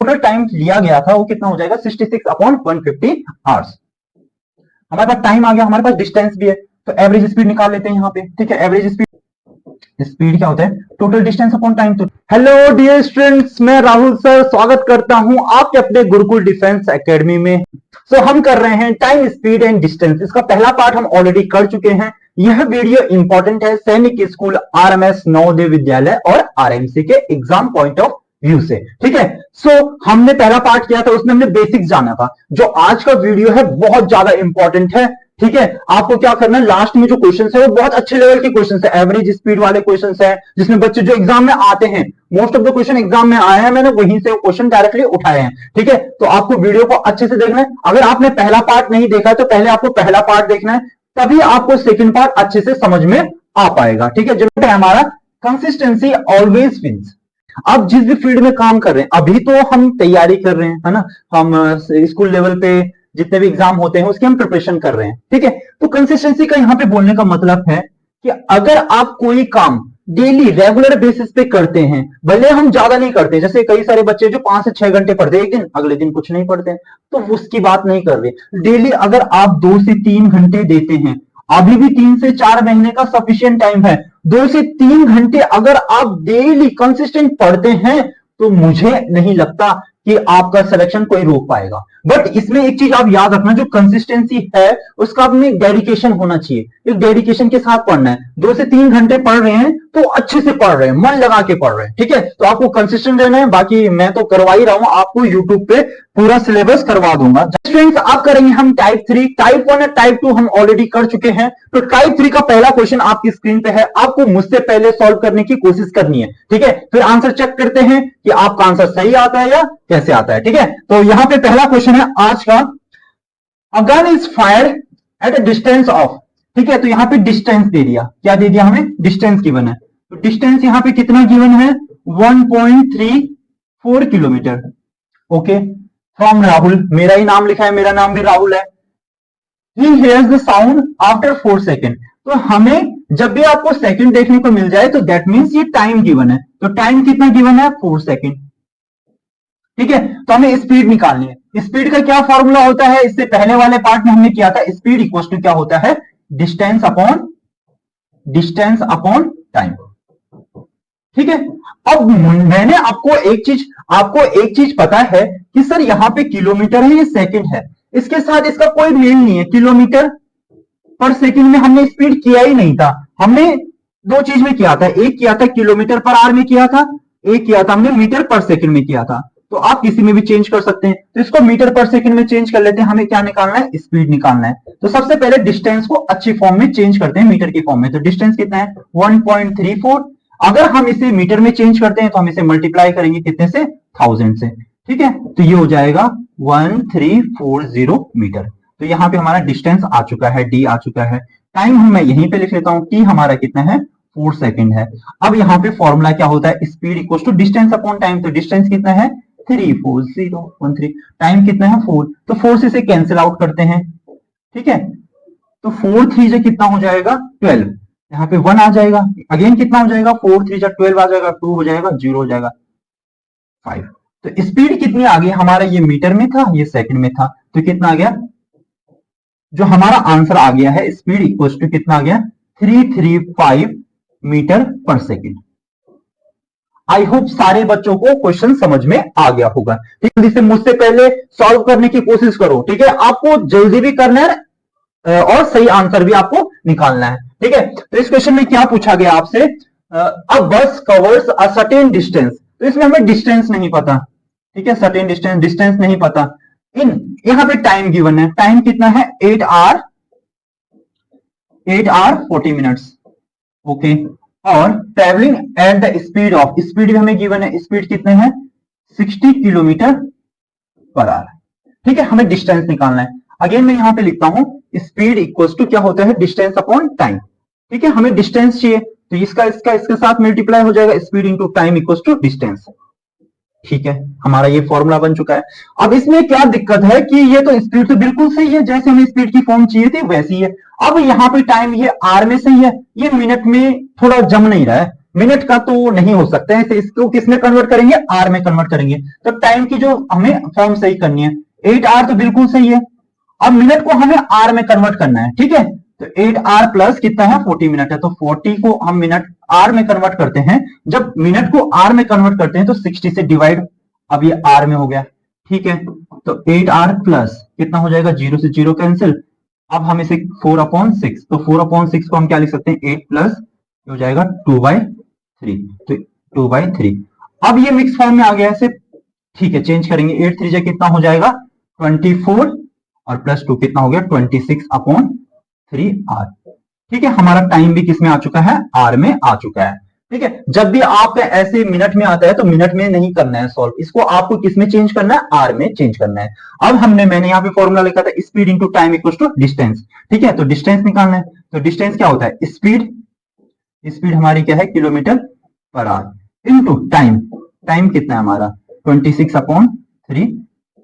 Total time लिया गया था वो कितना हो जाएगा 66/150 आवर्स। हमारे पास टाइम आ गया, हमारे पास डिस्टेंस भी है, तो एवरेज स्पीड निकाल लेते हैं यहाँ पे। ठीक है, एवरेज स्पीड क्या होता है टोटल डिस्टेंस अपॉन टाइम। तो हेलो डियर स्टूडेंट्स, मैं राहुल सर स्वागत करता हूं आपके अपने गुरुकुल डिफेंस एकेडमी में। सो हम कर रहे हैं टाइम, स्पीड एंड डिस्टेंस। इसका पहला पार्ट हम ऑलरेडी कर चुके हैं। यह वीडियो इंपॉर्टेंट है सैनिक स्कूल, आरएमएस नवोदय विद्यालय और आरएमसी के एग्जाम पॉइंट ऑफ व्यू से। ठीक है, सो हमने पहला पार्ट किया था, उसमें हमने बेसिक्स जाना था। जो आज का वीडियो है बहुत ज्यादा इंपॉर्टेंट है। ठीक है, आपको क्या करना है, लास्ट में जो क्वेश्चंस है वो बहुत अच्छे लेवल के क्वेश्चंस है, एवरेज स्पीड वाले क्वेश्चंस है, जिसमें बच्चे जो एग्जाम में आते हैं, most of the question exam में आए हैं, मैंने वहीं से वो क्वेश्चन डायरेक्टली उठाए हैं। ठीक है, तो आपको वीडियो को अच्छे से देखना है। अगर आपने पहला पार्ट नहीं देखा तो पहले आपको पहला पार्ट देखना है, तभी आपको सेकंड पार्ट अच्छे से समझ में आ पाएगा। ठीक है, जो हमारा कंसिस्टेंसी ऑलवेज विंस। आप जिस भी फील्ड में काम कर रहे हैं, अभी तो हम तैयारी कर रहे हैं, है ना, हम स्कूल लेवल पे जितने भी एग्जाम होते हैं उसकी हम प्रिपरेशन कर रहे हैं। ठीक है, तो कंसिस्टेंसी का यहां पे बोलने का मतलब है कि अगर आप कोई काम डेली रेगुलर बेसिस पे करते हैं, भले हम ज्यादा नहीं करते, जैसे कई सारे बच्चे जो 5 से 6 घंटे पढ़ते हैं एक दिन, अगले दिन कुछ नहीं पढ़ते, तो उसकी बात नहीं कर रहे। डेली अगर आप 2 से 3 घंटे देते हैं, अभी भी 3 से 4 महीने का सफिशिएंट टाइम है, 2 से 3 घंटे अगर आप डेली कंसिस्टेंट पढ़ते हैं, तो मुझे नहीं लगता कि आपका सिलेक्शन कोई रोक पाएगा। बट इसमें एक चीज आप याद रखना, जो कंसिस्टेंसी है उसका अपने डेडिकेशन होना चाहिए, एक डेडिकेशन के साथ पढ़ना है। 2 से 3 घंटे पढ़ रहे हैं तो अच्छे से पढ़ रहे हैं, मन लगा के पढ़ रहे हैं। ठीक है, तो आपको कंसिस्टेंट रहना है। बाकी मैं तो करवा ही रहा हूं, आपको यूट्यूब पे पूरा सिलेबस करवा दूंगा। स्टूडेंट्स, आप करेंगे हम टाइप 3, टाइप 1 और टाइप 2 हम ऑलरेडी कर चुके हैं। तो टाइप 3 का पहला क्वेश्चन आपकी स्क्रीन पे है, आपको मुझसे पहले सॉल्व करने की कोशिश करनी है। ठीक है, फिर आंसर चेक करते हैं कि आपका आंसर सही आता है या कैसे आता है। ठीक है, तो यहां पे पहला क्वेश्चन है आज का, a gun is fired at a distance of. ठीक है, तो यहां पे डिस्टेंस दे दिया, क्या दे दिया हमें, डिस्टेंस गिवन है। तो डिस्टेंस यहां पे कितना गिवन है, 1.34 किलोमीटर। ओके, फ्रॉम राहुल, मेरा ही नाम लिखा है, मेरा नाम भी राहुल है। He hears the sound after 4 second. तो हमें जब भी आपको सेकंड देखने को मिल जाए तो दैट मींस ये टाइम गिवन है। तो टाइम कितना गिवन है, 4 सेकेंड। ठीक है, तो हमें स्पीड निकालनी है। स्पीड का क्या फॉर्मूला होता है, इससे पहले वाले पार्ट में हमने किया था, स्पीड इक्वल टू क्या होता है, डिस्टेंस अपॉन टाइम। ठीक है, अब मैंने आपको एक चीज पता है कि सर यहां पे किलोमीटर है, ये सेकंड है, इसके साथ इसका कोई मेल नहीं है। किलोमीटर पर सेकंड में हमने स्पीड किया ही नहीं था, हमने 2 चीज में किया था, एक किया था किलोमीटर पर आवर में किया था, एक किया था हमने मीटर पर सेकंड में किया था। तो आप किसी में भी चेंज कर सकते हैं, तो इसको मीटर पर सेकंड में चेंज कर लेते हैं। हमें क्या निकालना है, स्पीड निकालना है। तो सबसे पहले डिस्टेंस को अच्छी फॉर्म में चेंज करते हैं, मीटर की फॉर्म में। तो डिस्टेंस कितना है, 1.34। अगर हम इसे मीटर में चेंज करते हैं तो हम इसे मल्टीप्लाई करेंगे कितने से, 1000 से। ठीक है, तो ये हो जाएगा 1340 मीटर। तो यहां पे हमारा डिस्टेंस आ चुका है, डी आ चुका है। टाइम मैं यहीं पे लिख लेता हूं, टी हमारा कितना है, 4 सेकेंड है। अब यहाँ पे फॉर्मूला क्या होता है, speed equal to distance upon time. तो डिस्टेंस कितना है, 34013, टाइम कितना है, 4। तो 4 से इसे कैंसिल आउट करते हैं। ठीक है, तो 4 3 से कितना हो जाएगा, 12। यहाँ पे 1 आ जाएगा, अगेन कितना हो जाएगा, 4 3 से 12 आ जाएगा, 2 हो जाएगा, 0 हो जाएगा, 5। तो स्पीड कितनी आ गई हमारा, ये मीटर में था, ये सेकंड में था, तो कितना आ गया, जो हमारा आंसर आ गया है, स्पीड इक्वल टू कितना आ गया, 335 metre per second. I hope सारे बच्चों को क्वेश्चन समझ में आ गया होगा। ठीक है, जल्दी से मुझसे पहले सॉल्व करने की कोशिश करो। ठीक है, आपको जल्दी भी करना है और सही आंसर भी आपको निकालना है। ठीक है, तो इस क्वेश्चन में क्या पूछा गया आपसे, अ बस कवर्स अ सर्टेन डिस्टेंस। तो इसमें हमें डिस्टेंस नहीं पता। ठीक है, सर्टेन डिस्टेंस नहीं पता। यहां पे टाइम गिवन है, टाइम कितना है, 8 आवर 40 मिनट्स। ओके, और travelling at the speed of, speed भी हमें गिवन है, स्पीड कितने हैं, 60 किलोमीटर पर आवर। ठीक है, हमें डिस्टेंस निकालना है। अगेन मैं यहां पे लिखता हूं, स्पीड इक्वल्स टू क्या होता है, डिस्टेंस अपॉन टाइम। ठीक है, हमें डिस्टेंस चाहिए, तो इसके साथ मल्टीप्लाई हो जाएगा, speed into time equals to distance. ठीक है, हमारा ये फॉर्मूला बन चुका है। अब इसमें क्या दिक्कत है कि ये तो स्पीड तो बिल्कुल सही है, जैसे हमें स्पीड की फॉर्म चाहिए थी वैसी है। अब यहाँ पे टाइम ये आर में सही है, ये मिनट में थोड़ा जम नहीं रहा है। मिनट का तो नहीं हो सकता है, इसको किस में कन्वर्ट करेंगे, आर में कन्वर्ट करेंगे। तो टाइम की जो हमें फॉर्म सही करनी है, 8 आर तो बिल्कुल सही है। अब मिनट को हमें आर में कन्वर्ट करना है, ठीक है। तो 8 आर प्लस कितना है, 40 मिनट है। तो 40 को हम मिनट आर में कन्वर्ट करते हैं। जब मिनट को आर में कन्वर्ट करते हैं तो 60 से डिवाइड, अब ये आर में हो गया, ठीक है। तो 8 आर प्लस कितना हो जाएगा, 0 से 0 कैंसिल। अब हम इसे 4/6, तो 4/6 को हम क्या लिख सकते हैं, 8 प्लस हो जाएगा 2/3, तो 2/3। अब ये मिक्स फॉर्म में आ गया ऐसे, ठीक है, चेंज करेंगे। 8 3 कितना हो जाएगा 24 और प्लस 2 कितना हो गया 26/3 आर। ठीक है, हमारा टाइम भी किस में आ चुका है, आर में आ चुका है। ठीक है, जब भी आपका ऐसे मिनट में आता है तो मिनट में नहीं करना है सॉल्व, इसको आपको किस में चेंज करना है, आर में चेंज करना है। अब मैंने यहाँ पे फॉर्मूला लिखा था, speed into time equal to distance. ठीक है, तो डिस्टेंस निकालना है। तो डिस्टेंस क्या होता है, स्पीड हमारी क्या है, kilometre per hour, into time. Time कितना है हमारा 26/3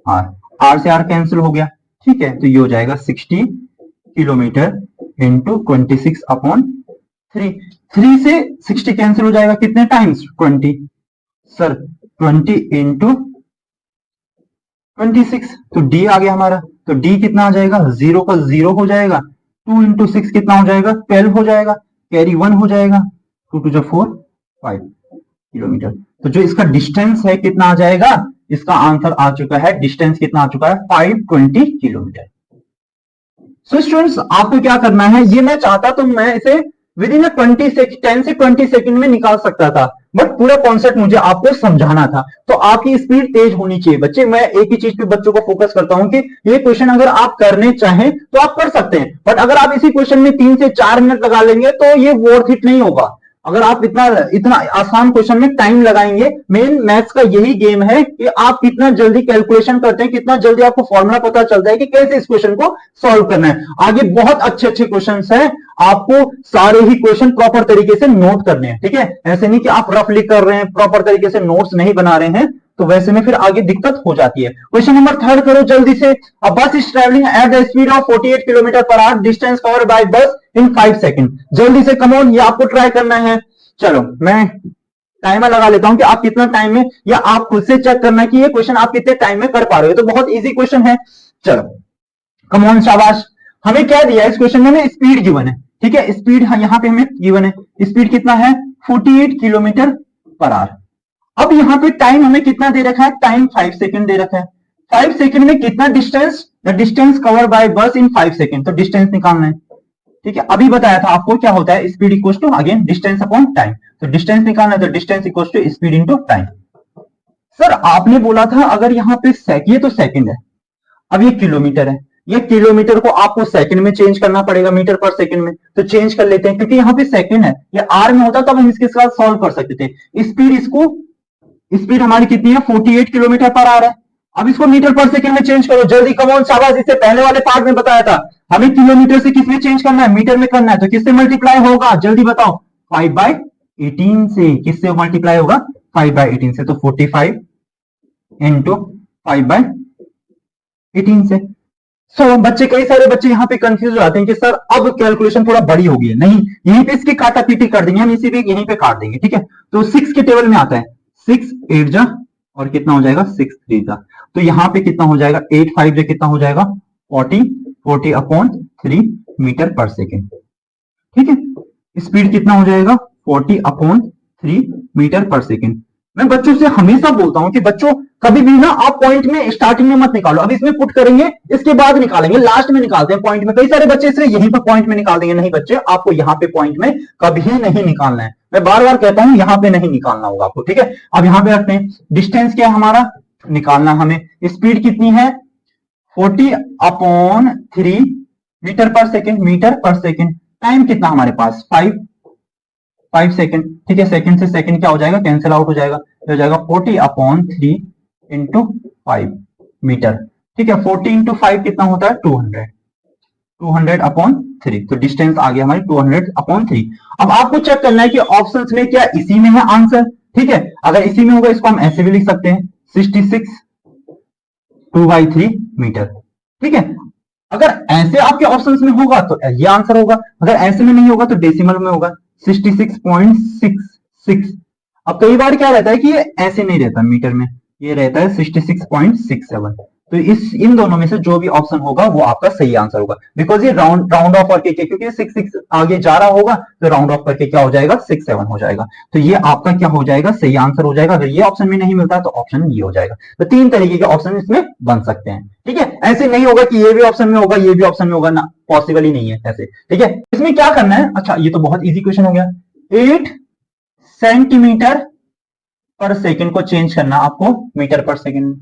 आर। आर से आर कैंसिल हो गया, ठीक है। तो ये हो जाएगा 60 किलोमीटर इंटू 26/3। 3 से 60 कैंसिल हो जाएगा, कितने टाइम्स, 20 सर, 20 इंटू 26। तो डी आ गया हमारा। तो डी कितना आ जाएगा, 0 का 0 हो जाएगा, 2 इंटू 6 कितना हो जाएगा, 12 हो जाएगा, कैरी 1 हो जाएगा, 2 2 4 5 किलोमीटर। तो जो इसका डिस्टेंस है कितना आ जाएगा, इसका आंसर आ चुका है, डिस्टेंस कितना आ चुका है, 520 किलोमीटर। सो स्टूडेंट्स, आपको क्या करना है, ये मैं चाहता तो मैं इसे विद इन 10 से 20 सेकंड में निकाल सकता था, बट पूरा कॉन्सेप्ट मुझे आपको समझाना था। तो आपकी स्पीड तेज होनी चाहिए बच्चे। मैं एक ही चीज पे बच्चों को फोकस करता हूं कि ये क्वेश्चन अगर आप करने चाहें तो आप कर सकते हैं, बट अगर आप इसी क्वेश्चन में 3 से 4 मिनट लगा लेंगे तो ये वर्थ इट नहीं होगा। अगर आप इतना आसान क्वेश्चन में टाइम लगाएंगे, मेन मैथ्स का यही गेम है कि आप कितना जल्दी कैलकुलेशन करते हैं, कितना जल्दी आपको फॉर्मूला पता चलता है कि कैसे इस क्वेश्चन को सॉल्व करना है। आगे बहुत अच्छे अच्छे क्वेश्चंस हैं, आपको सारे ही क्वेश्चन प्रॉपर तरीके से नोट करने हैं। ठीक है, ऐसे नहीं कि आप रफली कर रहे हैं, प्रॉपर तरीके से नोट्स नहीं बना रहे हैं, तो वैसे में फिर आगे दिक्कत हो जाती है। क्वेश्चन नंबर 3 करो जल्दी से। अ बस is travelling at the speed of 48 kilometre per hour, distance cover by बस इन 5 सेकंड। जल्दी से कम ऑन, ये आपको ट्राई करना है। चलो मैं टाइमर लगा लेता हूं कि आप कितना टाइम में, या आप खुद से चेक करना कि ये क्वेश्चन आप कितने टाइम में कर पा रहे हो। तो बहुत इजी क्वेश्चन है, चलो कम ऑन, शाबाश। हमें क्या दिया है इस क्वेश्चन में, स्पीड गिवन है। ठीक है, स्पीड यहां पे हमें गिवन है, स्पीड कितना है 48 किलोमीटर पर आवर। अब यहां पे टाइम हमें कितना दे रखा है, टाइम 5 सेकंड दे रखा है। 5 सेकंड में कितना distance, the distance cover by बस इन 5 सेकंड। तो डिस्टेंस निकालना है। ठीक है, अभी बताया था आपको क्या होता है, speed equal to again distance upon time. तो डिस्टेंस निकालना है, तो distance equal to speed into time. Sir आपने बोला था अगर यहाँ पे ये तो सेकंड है, अब ये किलोमीटर है, ये किलोमीटर को आपको सेकंड में चेंज करना पड़ेगा, मीटर पर सेकंड में। तो चेंज कर लेते हैं, क्योंकि यहाँ पे सेकंड है, ये आर में होता तब हम इसके साथ सॉल्व कर सकते थे। स्पीड हमारी कितनी है 48 किलोमीटर पर आवर है। अब इसको मीटर पर सेकंड में चेंज करो जल्दी, कम ऑन, शाबाश। इससे पहले वाले पार्ट में बताया था हमें किलोमीटर से किस में चेंज करना है, मीटर में करना है। तो किससे मल्टीप्लाई होगा, जल्दी बताओ, 5/18 से। किससे मल्टीप्लाई होगा, 5/18 से। तो 45 इंटू 5/18 से। बच्चे, कई सारे बच्चे यहाँ पे कंफ्यूज हो जाते हैं कि सर अब कैलकुलेशन थोड़ा बड़ी हो गई है। नहीं, यहीं पे इसकी काटा पीटी कर देंगे हम, इसी पे यहीं पे काट देंगे। ठीक है, तो 6 के टेबल में आता है, 6 8 जा और कितना हो जाएगा 6 3 जा। तो यहाँ पे कितना हो जाएगा 8 5 जा कितना हो जाएगा 40/3 मीटर पर सेकेंड। ठीक है, स्पीड कितना हो जाएगा 40/3 मीटर पर सेकेंड। मैं बच्चों से हमेशा बोलता हूं कि बच्चों कभी भी ना आप पॉइंट में स्टार्टिंग में मत निकालो, अब इसमें पुट करेंगे इसके बाद निकालेंगे, लास्ट में निकालते हैं पॉइंट में। कई सारे बच्चे इसलिए यहीं पर पॉइंट में निकाल देंगे। नहीं बच्चे, आपको यहाँ पे पॉइंट में कभी नहीं निकालना है। मैं बार बार कहता हूं यहाँ पे नहीं निकालना होगा आपको। ठीक है, अब यहाँ पे रखते हैं, डिस्टेंस क्या है हमारा निकालना हमें। स्पीड कितनी है 40/3 metre per second, metre per second. Time कितना हमारे पास 5 सेकंड। ठीक है, सेकंड से सेकंड क्या हो जाएगा, कैंसिल आउट हो जाएगा, हो जाएगा 40/3 इंटू 5 मीटर। ठीक है, 40 इंटू 5 कितना होता है 200/3। तो डिस्टेंस आ गया हमारी 200/3। अब आपको चेक करना है कि ऑप्शंस में क्या इसी में है आंसर। ठीक है, अगर इसी में होगा इसको हम ऐसे भी लिख सकते हैं, 66 2/3 मीटर। ठीक है, अगर ऐसे आपके ऑप्शंस में होगा तो ये आंसर होगा, अगर ऐसे में नहीं होगा तो डेसिमल में होगा, 66.6 6। अब कई बार क्या रहता है कि ये ऐसे नहीं रहता मीटर में, ये रहता है 66.67। तो इन दोनों में से जो भी ऑप्शन होगा वो आपका सही आंसर होगा, बिकॉज ये राउंड ऑफ करके, क्योंकि 6 आगे जा रहा होगा तो राउंड ऑफ करके क्या हो जाएगा, 67 हो जाएगा। तो ये आपका क्या हो जाएगा, सही आंसर हो जाएगा। अगर ये ऑप्शन में नहीं मिलता तो ऑप्शन ये हो जाएगा। तो 3 तरीके के ऑप्शन इसमें बन सकते हैं, ठीक है। ऐसे नहीं होगा कि ये भी ऑप्शन में होगा, ये भी ऑप्शन में होगा ना, पॉसिबल ही नहीं है ऐसे, ठीक है। इसमें क्या करना है, अच्छा ये तो बहुत ईजी क्वेश्चन हो गया। 8 सेंटीमीटर पर सेकंड को चेंज करना आपको मीटर पर सेकंड,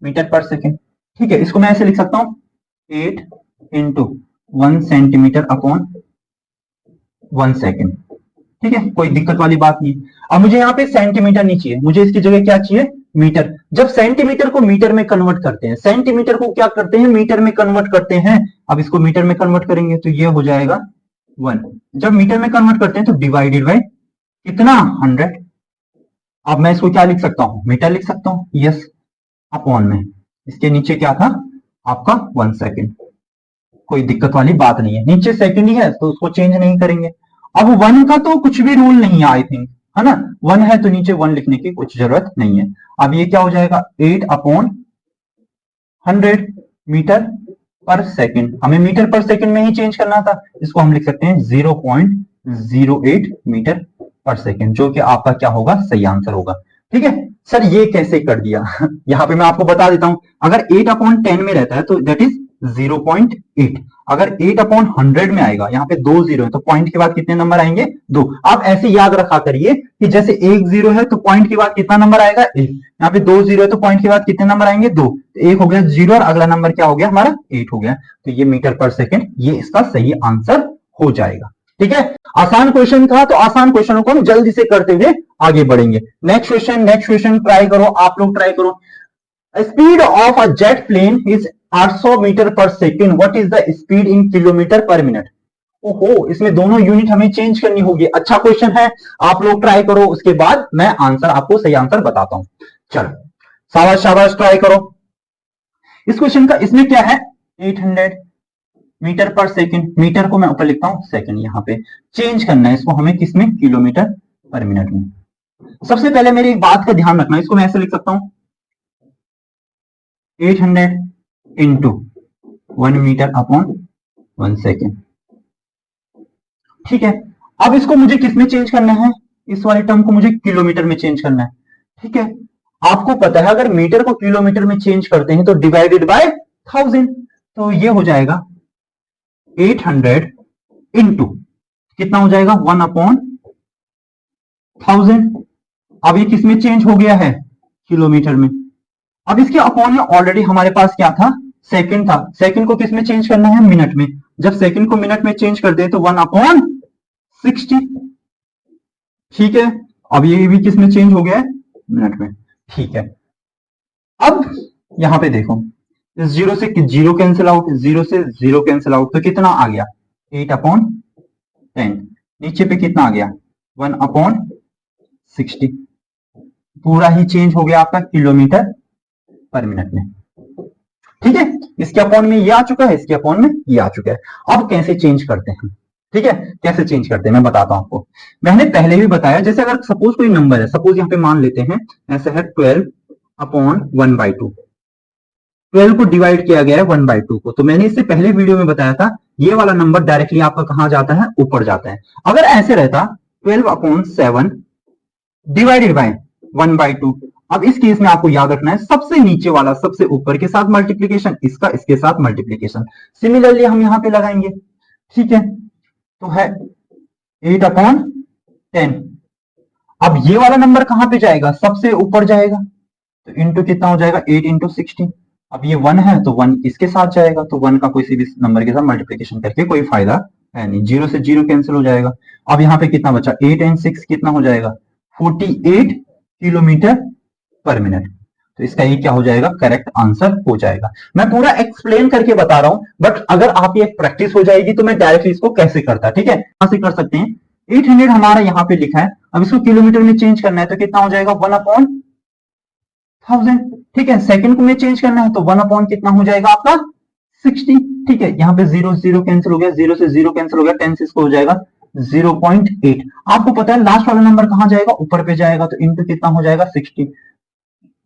मीटर पर सेकंड, ठीक है। इसको मैं ऐसे लिख सकता हूं 8 इंटू 1 सेंटीमीटर अपॉन 1 सेकंड, ठीक है, कोई दिक्कत वाली बात नहीं। अब मुझे यहाँ पे सेंटीमीटर नहीं चाहिए, मुझे इसकी जगह क्या चाहिए, मीटर। जब सेंटीमीटर को मीटर में कन्वर्ट करते हैं, सेंटीमीटर को क्या करते हैं, मीटर में कन्वर्ट करते हैं। अब इसको मीटर में कन्वर्ट करेंगे तो ये हो जाएगा 1। जब मीटर में कन्वर्ट करते हैं तो डिवाइडेड बाय कितना, 100। अब मैं इसको क्या लिख सकता हूं, मीटर लिख सकता हूं, यस, अपॉन में इसके नीचे क्या था आपका 1 सेकंड। कोई दिक्कत वाली बात नहीं है, नीचे सेकंड ही है तो उसको चेंज नहीं करेंगे। अब 1 का तो कुछ भी रूल नहीं है आई थिंक, है ना, 1 है तो नीचे 1 लिखने की कुछ जरूरत नहीं है। अब ये क्या हो जाएगा 8 अपॉन 100 मीटर पर सेकंड। हमें मीटर पर सेकंड में ही चेंज करना था, इसको हम लिख सकते हैं 0.08 मीटर पर सेकंड, जो कि आपका क्या होगा, सही आंसर होगा, ठीक है। सर ये कैसे कर दिया यहां पे मैं आपको बता देता हूं। अगर 8 अपॉन 10 में रहता है तो दैट इज 0.8। अगर 8 अपॉन 100 में आएगा, यहाँ पे 2 जीरो है तो पॉइंट के बाद कितने नंबर आएंगे, 2। आप ऐसे याद रखा करिए कि जैसे 1 जीरो है तो पॉइंट के बाद कितना नंबर आएगा, 1। यहाँ पे 2 जीरो है तो पॉइंट के बाद कितने नंबर आएंगे, 2। तो 1 हो गया 0 और अगला नंबर क्या हो गया हमारा, 8 हो गया। तो ये मीटर पर सेकंड, ये इसका सही आंसर हो जाएगा, ठीक है। आसान क्वेश्चन था तो आसान क्वेश्चनों को हम जल्दी से करते हुए आगे बढ़ेंगे। नेक्स्ट क्वेश्चन ट्राई करो, आप लोग ट्राई करो। Speed of a jet plane is 800 metre per second, what is the speed in kilometre per minute. ओहो, इसमें दोनों यूनिट हमें चेंज करनी होगी। अच्छा क्वेश्चन है, आप लोग ट्राई करो, उसके बाद मैं आंसर आपको सही आंसर बताता हूं। चलो शाबाश शाबाश, ट्राई करो। इस क्वेश्चन का इसमें क्या है, 800 मीटर पर सेकंड, मीटर को मैं ऊपर लिखता हूं सेकंड, यहां पे चेंज करना है इसको हमें किसमें, किलोमीटर पर मिनट में। सबसे पहले मेरी एक बात का ध्यान रखना, इसको मैं ऐसे लिख सकता हूं 800 इंटू 1 मीटर अपॉन 1 सेकेंड, ठीक है। अब इसको मुझे किसमें चेंज करना है, इस वाले टर्म को मुझे किलोमीटर में चेंज करना है, ठीक है। आपको पता है अगर मीटर को किलोमीटर में चेंज करते हैं तो डिवाइडेड बाय 1000, तो ये हो जाएगा 800 इंटू कितना हो जाएगा 1 अपॉन 1000। अब ये किसमें चेंज हो गया है, किलोमीटर में। अब इसके अपॉन में ऑलरेडी हमारे पास क्या था, सेकंड था, सेकंड को किसमें चेंज करना है, मिनट में। जब सेकंड को मिनट में चेंज कर दे तो 1 अपॉन 60, ठीक है। अब ये भी किसमें चेंज हो गया है, मिनट में, ठीक है। अब यहां पे देखो, इस जीरो से जीरो कैंसिल आउट, जीरो से जीरो कैंसिल आउट, तो कितना आ गया 8 अपॉन 10, नीचे पे कितना आ गया 1 अपॉन 60, पूरा ही चेंज हो गया आपका किलोमीटर पर मिनट में, ठीक है। इसके अपॉन में ये आ चुका है, इसके अपॉन में ये आ चुका है। अब कैसे चेंज करते हैं, ठीक है, कैसे चेंज करते हैं मैं बताता हूं आपको। मैंने पहले भी बताया, जैसे अगर सपोज कोई नंबर है, सपोज यहां पे मान लेते हैं ऐसा है 12 अपॉन 1/2, 12 को डिवाइड किया गया है 1/2 को। तो मैंने इससे पहले वीडियो में बताया था ये वाला नंबर डायरेक्टली आपका कहां जाता है, ऊपर जाता है। अगर ऐसे रहता 12 अपॉन 7 डिवाइडेड बाय 1/2, अब इस केस में आपको याद रखना है सबसे नीचे वाला सबसे ऊपर के साथ मल्टीप्लीकेशन, इसका इसके साथ मल्टीप्लीकेशन। सिमिलरली हम यहां पे लगाएंगे, ठीक है। तो है 8 अपॉन 10। अब ये वाला नंबर कहां पे जाएगा, सबसे ऊपर जाएगा, तो इंटू कितना हो जाएगा 8 इंटू 16। अब ये 1 है तो 1 इसके साथ जाएगा, तो 1 का कोई सी भी नंबर के साथ मल्टीप्लीकेशन करके कोई फायदा है नहीं, जीरो से जीरो कैंसिल हो जाएगा। अब यहाँ पे कितना बचा, 8 एंड 6 कितना हो जाएगा 48 किलोमीटर पर मिनट। तो इसका ये क्या हो जाएगा, करेक्ट आंसर हो जाएगा। मैं पूरा एक्सप्लेन करके बता रहा हूं, बट अगर आप ये प्रैक्टिस हो जाएगी तो मैं डायरेक्टली इसको कैसे करता, ठीक है, यहां से कर सकते हैं। 800 हमारा यहां पे लिखा है, अब इसको किलोमीटर में चेंज करना है तो कितना हो जाएगा 1 अपॉन 1000, ठीक है। सेकंड को में चेंज करना है तो 1 अपॉन कितना हो जाएगा आपका 60, ठीक है। यहाँ पे जीरो जीरो कैंसिल हो गया, जीरो से जीरो कैंसिल हो गया, 10 से इसको हो जाएगा 0.8। आपको पता है लास्ट वाला नंबर कहां जाएगा, ऊपर पे जाएगा, तो इनटू कितना हो जाएगा 60।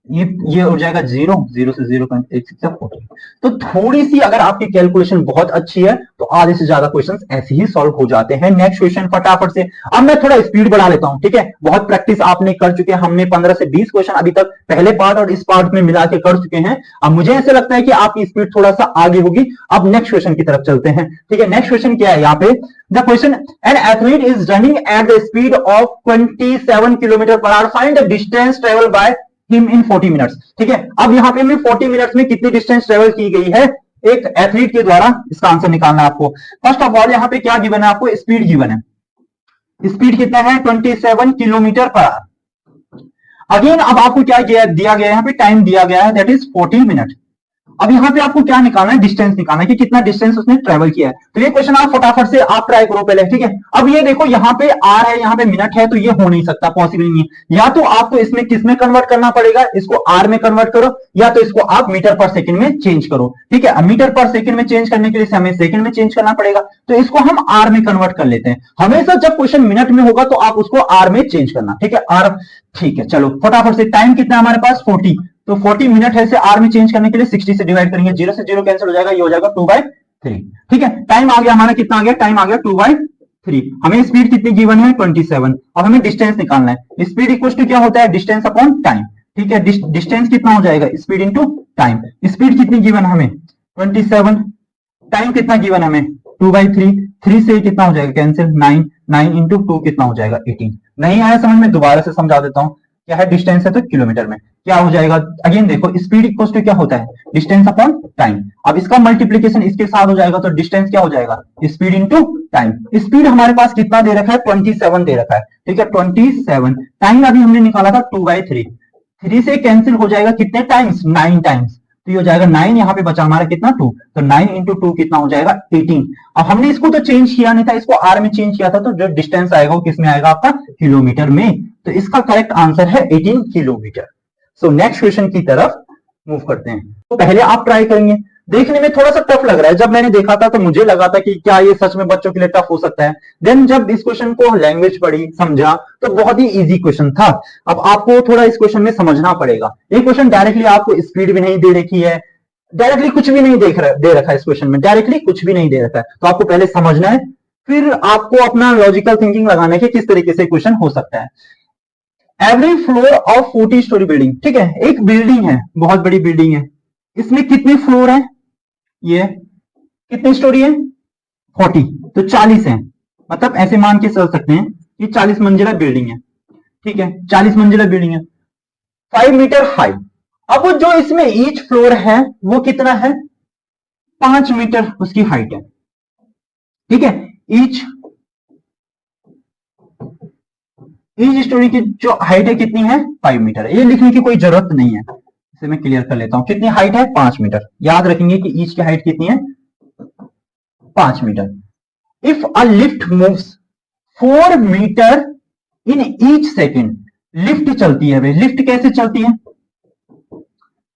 ये हो जाएगा 0 से 0.86 तक 40। तो थोड़ी सी अगर आपकी कैलकुलेशन बहुत अच्छी है तो आधे से ज्यादा क्वेश्चंस ऐसे ही सॉल्व हो जाते हैं। नेक्स्ट क्वेश्चन फटाफट से। अब मैं थोड़ा स्पीड बढ़ा लेता हूं, ठीक है। बहुत प्रैक्टिस आपने कर चुके हैं, हमने 15 से 20 क्वेश्चन अभी तक पहले पार्ट और इस पार्ट में मिला के कर चुके हैं। अब मुझे ऐसे लगता है कि आपकी स्पीड थोड़ा सा आगे होगी। अब नेक्स्ट क्वेश्चन की तरफ चलते हैं, ठीक है। नेक्स्ट क्वेश्चन क्या है यहाँ पे, the question, an athlete is running at the speed of 27 kilometre per hour, find the distance travel by him in 40 minutes. ठीक है, अब यहां पे हमें 40 मिनट्स में कितनी डिस्टेंस ट्रेवल की गई है एक एथलीट के द्वारा, इसका आंसर निकालना है आपको। फर्स्ट ऑफ ऑल यहां पे क्या गिवन है आपको, स्पीड गिवन है। स्पीड कितना है 27 किलोमीटर पर आवर। अगेन अब आपको क्या दिया गया है, यहाँ पे टाइम दिया गया है, दैट इज 40 मिनट। अब यहाँ पे आपको क्या निकालना है, डिस्टेंस निकालना है कि कितना डिस्टेंस उसने ट्रेवल किया है। तो ये क्वेश्चन आप फटाफट से आप ट्राई करो पहले, ठीक है। अब ये देखो यहाँ पे आर है, यहाँ पे मिनट है, तो ये हो नहीं सकता, पॉसिबल नहीं है। या तो आपको इसमें किसमें कन्वर्ट करना पड़ेगा, इसको आर में कन्वर्ट करो, या तो इसको आप मीटर पर सेकंड में चेंज करो, ठीक है। मीटर पर सेकंड में चेंज करने के लिए हमें सेकंड में चेंज करना पड़ेगा, तो इसको हम आर में कन्वर्ट कर लेते हैं। हमेशा जब क्वेश्चन मिनट में होगा तो आप उसको आर में चेंज करना, ठीक है। आर, ठीक है। चलो फटाफट से, टाइम कितना हमारे पास 40, तो 40 मिनट है, इसे आर में चेंज करने के लिए 60 से डिवाइड करेंगे, 0 से 0 कैंसिल हो जाएगा, ये हो जाएगा 2/3, ठीक है। टाइम आ गया हमारा, कितना आ गया, टाइम आ गया 2/3। हमें स्पीड कितनी गिवन है 27। अब हमें डिस्टेंस निकालना है। स्पीड इक्वल टू क्या होता है, डिस्टेंस अपॉन टाइम, ठीक है। डिस्टेंस कितना हो जाएगा, स्पीड इंटू टाइम। स्पीड कितनी गिवन हमें 27, टाइम कितना गिवन हमें 2/3, 3 से कितना हो जाएगा कैंसिल, 9, 9 इंटू 2 कितना हो जाएगा 18। नहीं आया समझ में, दोबारा से समझा देता हूं। क्या है, डिस्टेंस है तो किलोमीटर में क्या हो जाएगा। अगेन देखो, स्पीड इक्वल टू क्या होता है, डिस्टेंस अपॉन टाइम। अब इसका मल्टीप्लीकेशन इसके साथ हो जाएगा, तो डिस्टेंस क्या हो जाएगा, स्पीड इंटू टाइम। स्पीड हमारे पास कितना दे रखा है 27 दे रखा है, ठीक है 27। टाइम अभी हमने निकाला था 2/3, 3 से कैंसिल हो जाएगा कितने टाइम्स, 9 टाइम्स, तो ये हो जाएगा 9, यहाँ पे बचा हमारा कितना 2, तो 9 इंटू 2 कितना हो जाएगा 18। अब हमने इसको तो चेंज किया नहीं था, इसको आर में चेंज किया था, तो जो डिस्टेंस आएगा वो किस में आएगा आपका, किलोमीटर में। तो इसका करेक्ट आंसर है 18 किलोमीटर। सो नेक्स्ट क्वेश्चन की तरफ मूव करते हैं। तो पहले आप ट्राई करेंगे, देखने में थोड़ा सा टफ लग रहा है। जब मैंने देखा था तो मुझे लगा था कि क्या ये सच में बच्चों के लिए टफ हो सकता है। देन जब इस क्वेश्चन को लैंग्वेज पढ़ी, समझा, तो बहुत ही इजी क्वेश्चन था। अब आपको थोड़ा इस क्वेश्चन में समझना पड़ेगा। ये क्वेश्चन डायरेक्टली आपको स्पीड भी नहीं दे रखी है, डायरेक्टली कुछ भी नहीं दे रखा है इस क्वेश्चन में, डायरेक्टली कुछ भी नहीं दे रखा है। तो आपको पहले समझना है, फिर आपको अपना लॉजिकल थिंकिंग लगाना है कि किस तरीके से क्वेश्चन हो सकता है। Every floor of 40 story building, ठीक है, एक बिल्डिंग है, बहुत बड़ी बिल्डिंग है, इसमें कितने फ्लोर है, ये कितनी स्टोरी है 40, तो 40 है। मतलब ऐसे मान के चल सकते हैं कि 40 मंजिला बिल्डिंग है, ठीक है, 40 मंजिला बिल्डिंग है, 5 मीटर हाई। अब जो इसमें ईच फ्लोर है वो कितना है, 5 मीटर उसकी हाइट है, ठीक है। ईच स्टोरी की जो हाइट है कितनी है 5 मीटर है। ये लिखने की कोई जरूरत नहीं है, इसे मैं क्लियर कर लेता हूं। कितनी हाइट है 5 मीटर। याद रखेंगे कि ईच की हाइट कितनी है 5 metre. If a lift moves 4 metre in each second, lift चलती है भाई, लिफ्ट कैसे चलती है,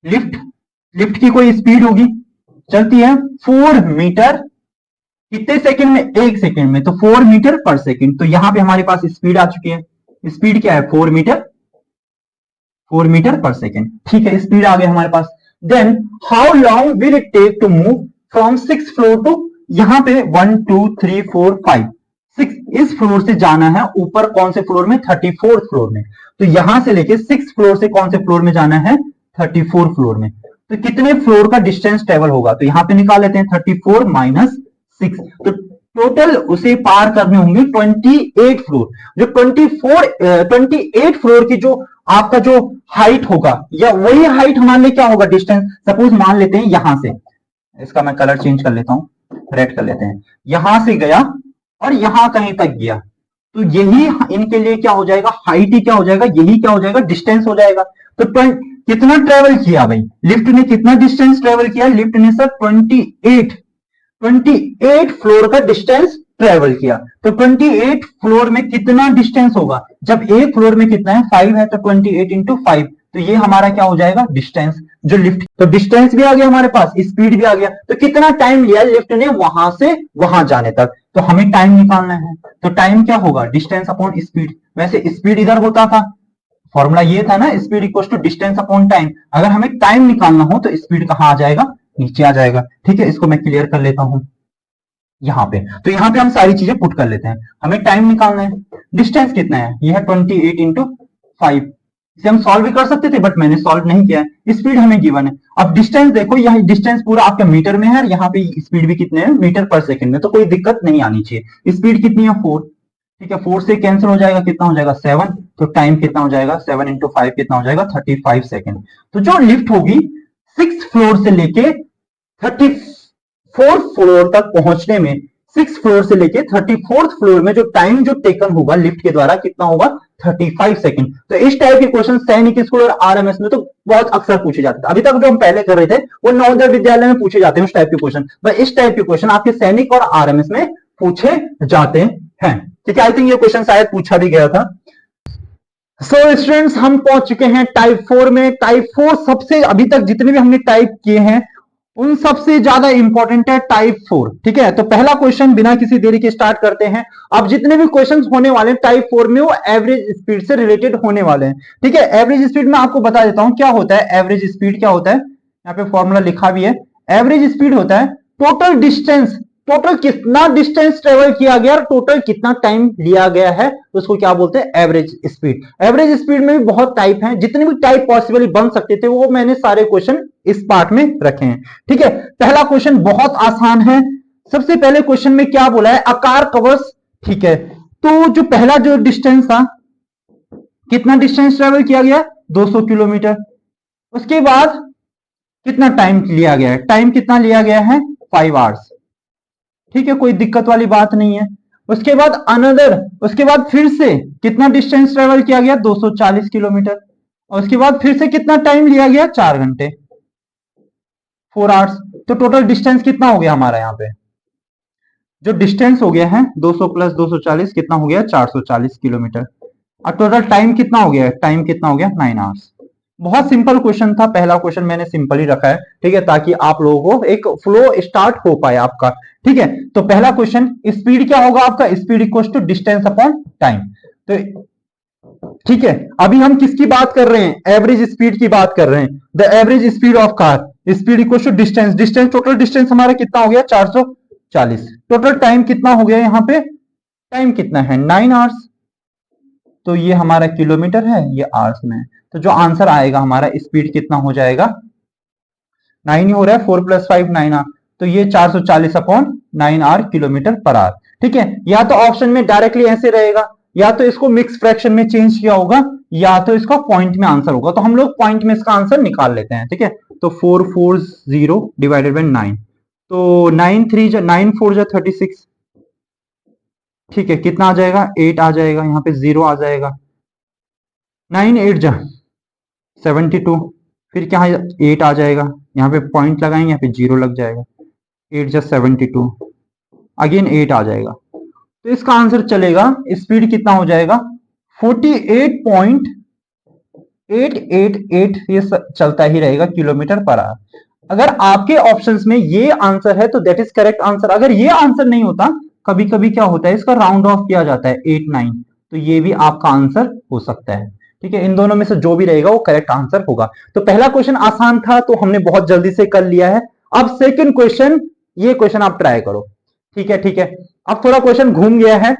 लिफ्ट की कोई स्पीड होगी, चलती है 4 मीटर कितने सेकंड में, 1 सेकंड में, तो 4 मीटर पर सेकंड। तो यहां पे हमारे पास स्पीड आ चुकी है। स्पीड क्या है 4 मीटर पर सेकंड, ठीक है, स्पीड आ गया हमारे पास। Then how long will it take to move from 6th floor to, यहां पे 1 2 3 4 5 6 इस फ्लोर से जाना है ऊपर, कौन से फ्लोर में 34th फ्लोर में। तो यहां से लेके 6th फ्लोर से कौन से फ्लोर में जाना है 34th फ्लोर में। तो कितने फ्लोर का डिस्टेंस ट्रेवल होगा, तो यहां पे निकाल लेते हैं 34 माइनस 6, तो टोटल उसे पार करने होंगे 28 फ्लोर। जो 28 फ्लोर की जो आपका जो हाइट होगा, या वही हाइट हमारे लिए क्या होगा डिस्टेंस। सपोज मान लेते हैं यहां से, इसका मैं कलर चेंज कर लेता हूं, रेड कर लेते हैं, यहां से गया और यहां कहीं तक गया, तो यही इनके लिए क्या हो जाएगा, हाइट ही क्या हो जाएगा, यही क्या हो जाएगा, डिस्टेंस हो जाएगा। तो कितना ट्रेवल किया भाई, लिफ्ट ने कितना डिस्टेंस ट्रेवल किया, लिफ्ट ने सर 28 फ्लोर का डिस्टेंस ट्रेवल किया। तो 28 फ्लोर में कितना डिस्टेंस होगा, जब एक फ्लोर में कितना है 5 है, तो 28 इंटू 5, तो ये हमारा क्या हो जाएगा डिस्टेंस जो लिफ्ट। तो डिस्टेंस भी आ गया हमारे पास, स्पीड भी आ गया। तो कितना टाइम लिया लिफ्ट ने वहां से वहां जाने तक, तो हमें टाइम निकालना है। तो टाइम क्या होगा, डिस्टेंस अपॉन स्पीड। वैसे स्पीड इधर होता था, फॉर्मूला ये था ना, speed equal to distance upon time. अगर हमें टाइम निकालना हो तो स्पीड कहां आ जाएगा, नीचे आ जाएगा। ठीक है, इसको मैं क्लियर कर लेता हूं यहाँ पे। तो यहाँ पे हम सारी चीजें पुट कर लेते हैं। हमें टाइम निकालना है, डिस्टेंस कितना है, यह है 28 इंटू 5। इसे हम सॉल्व भी कर सकते थे बट मैंने सॉल्व नहीं किया है। स्पीड हमें गिवन है। अब डिस्टेंस देखो, यह डिस्टेंस पूरा आपका मीटर में है और यहाँ पे स्पीड भी कितने हैं, मीटर पर सेकंड में, तो कोई दिक्कत नहीं आनी चाहिए। स्पीड कितनी है, 4। ठीक है, 4 से कैंसिल हो जाएगा, कितना हो जाएगा, 7। तो टाइम कितना हो जाएगा, 7 इंटू 5 कितना हो जाएगा, 35 सेकेंड। तो जो लिफ्ट होगी 6 फ्लोर से लेके 34 फ्लोर तक पहुंचने में, 6 फ्लोर से लेके 34th फ्लोर में जो टाइम जो टेकन होगा लिफ्ट के द्वारा, कितना होगा, 35 सेकंड। तो इस टाइप के क्वेश्चन सैनिक स्कूल और आरएमएस में तो बहुत अक्सर पूछे जाते थे। अभी तक जो हम पहले कर रहे थे वो नवोदय विद्यालय में पूछे जाते हैं उस टाइप के क्वेश्चन, बट इस टाइप के क्वेश्चन आपके सैनिक और आरएमएस में पूछे जाते हैं। ठीक है, आई थिंक ये क्वेश्चन शायद पूछा भी गया था। सो स्टूडेंट्स, हम पहुंच चुके हैं टाइप 4 में। टाइप 4 सबसे, अभी तक जितने भी हमने टाइप किए हैं उन सबसे ज्यादा इंपॉर्टेंट है टाइप 4। ठीक है, तो पहला क्वेश्चन बिना किसी देरी के स्टार्ट करते हैं। अब जितने भी क्वेश्चंस होने वाले हैं टाइप 4 में वो एवरेज स्पीड से रिलेटेड होने वाले हैं। ठीक है, एवरेज स्पीड में आपको बता देता हूं क्या होता है। एवरेज स्पीड क्या होता है, यहाँ पे फॉर्मूला लिखा भी है। एवरेज स्पीड होता है टोटल डिस्टेंस, टोटल कितना डिस्टेंस ट्रेवल किया गया और टोटल कितना टाइम लिया गया है, उसको क्या बोलते हैं, एवरेज स्पीड। एवरेज स्पीड में भी बहुत टाइप हैं, जितने भी टाइप पॉसिबली बन सकते थे वो मैंने सारे क्वेश्चन इस पार्ट में रखे हैं। ठीक है, पहला क्वेश्चन बहुत आसान है। सबसे पहले क्वेश्चन में क्या बोला है, आकार कवर्स। ठीक है, तो जो पहला जो डिस्टेंस था, कितना डिस्टेंस ट्रेवल किया गया, 200 किलोमीटर। उसके बाद कितना टाइम लिया गया है, टाइम कितना लिया गया है, 5 आवर्स। ठीक है, कोई दिक्कत वाली बात नहीं है। उसके बाद अनदर, उसके बाद फिर से कितना डिस्टेंस ट्रेवल किया गया, 240 किलोमीटर। और उसके बाद फिर से कितना टाइम लिया गया, 4 घंटे, 4 आवर्स। तो टोटल डिस्टेंस कितना हो गया हमारा, यहाँ पे जो डिस्टेंस हो गया है 200 प्लस 240 कितना हो गया, 440 किलोमीटर। और टोटल टाइम कितना हो गया, टाइम कितना हो गया, 9 आवर्स। बहुत सिंपल क्वेश्चन था, पहला क्वेश्चन मैंने सिंपल ही रखा है। ठीक है, ताकि आप लोगों को एक फ्लो स्टार्ट हो पाए आपका। ठीक है, तो पहला क्वेश्चन, स्पीड क्या होगा आपका, speed equal to distance upon time. तो ठीक है, अभी हम किसकी बात कर रहे हैं, एवरेज स्पीड की बात कर रहे हैं। The average speed of car, speed equal to distance, distance total distance हमारा कितना हो गया, 440। टोटल टाइम कितना हो गया, यहाँ पे टाइम कितना है, 9 आवर्स। तो ये हमारा किलोमीटर है, ये आवर्स में है। तो जो आंसर आएगा हमारा, स्पीड कितना हो जाएगा, 9 ही हो रहा है, 4 + 5 9 आवर। तो ये 440 upon 9 our kilometre per hour. ठीक है, या तो ऑप्शन में डायरेक्टली ऐसे रहेगा, या तो इसको मिक्स फ्रैक्शन में चेंज किया होगा, या तो इसका पॉइंट में आंसर होगा। तो हम लोग पॉइंट में इसका आंसर निकाल लेते हैं। ठीक है, तो 440 डिवाइडेड बाई 9, तो 9 3 9 4 36। ठीक है, कितना आ जाएगा, 8 आ जाएगा, यहाँ पे 0 आ जाएगा। 9 8 72, फिर क्या 8 आ जाएगा, यहाँ पे पॉइंट लगाएंगे, यहाँ पे 0 लग जाएगा। 8 72, अगेन 8 आ जाएगा। तो इसका आंसर चलेगा, स्पीड कितना हो जाएगा, 48.888, ये चलता ही रहेगा किलोमीटर पर आवर। अगर आपके ऑप्शंस में ये आंसर है तो दैट इज करेक्ट आंसर। अगर ये आंसर नहीं होता, कभी कभी क्या होता है, इसका राउंड ऑफ किया जाता है 8 9, तो ये भी आपका आंसर हो सकता है। ठीक है, इन दोनों में से जो भी रहेगा वो करेक्ट आंसर होगा। तो पहला क्वेश्चन आसान था तो हमने बहुत जल्दी से कर लिया है। अब सेकंड क्वेश्चन, ये क्वेश्चन आप ट्राई करो। ठीक है, ठीक है, अब थोड़ा क्वेश्चन घूम गया है।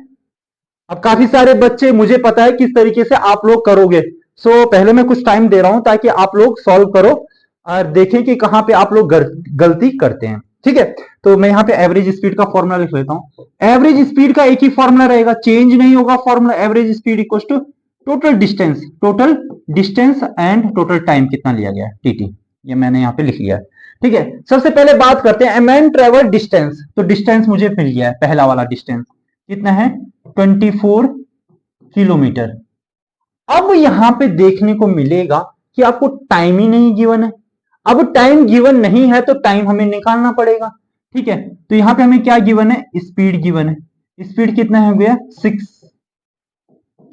अब काफी सारे बच्चे, मुझे पता है किस तरीके से आप लोग करोगे। सो पहले मैं कुछ टाइम दे रहा हूं ताकि आप लोग सॉल्व करो और देखें कि कहां पे आप लोग गलती करते हैं। ठीक है, तो मैं यहाँ पे एवरेज स्पीड का फॉर्मूला लिख लेता हूं। एवरेज स्पीड का एक ही फॉर्मूला रहेगा, चेंज नहीं होगा formula. Average speed equal to total distance and total time कितना लिया गया है, टीटी। ये मैंने यहाँ पे लिख लिया है। ठीक है, सबसे पहले बात करते हैं मैन ट्रेवल डिस्टेंस। तो डिस्टेंस मुझे मिल गया है, पहला वाला डिस्टेंस कितना है, 24 किलोमीटर। अब यहां पे देखने को मिलेगा कि आपको टाइम ही नहीं गिवन है। अब टाइम गिवन नहीं है तो टाइम हमें निकालना पड़ेगा। ठीक है, तो यहां पे हमें क्या गिवन है, स्पीड गिवन है। स्पीड कितना हो गया, 6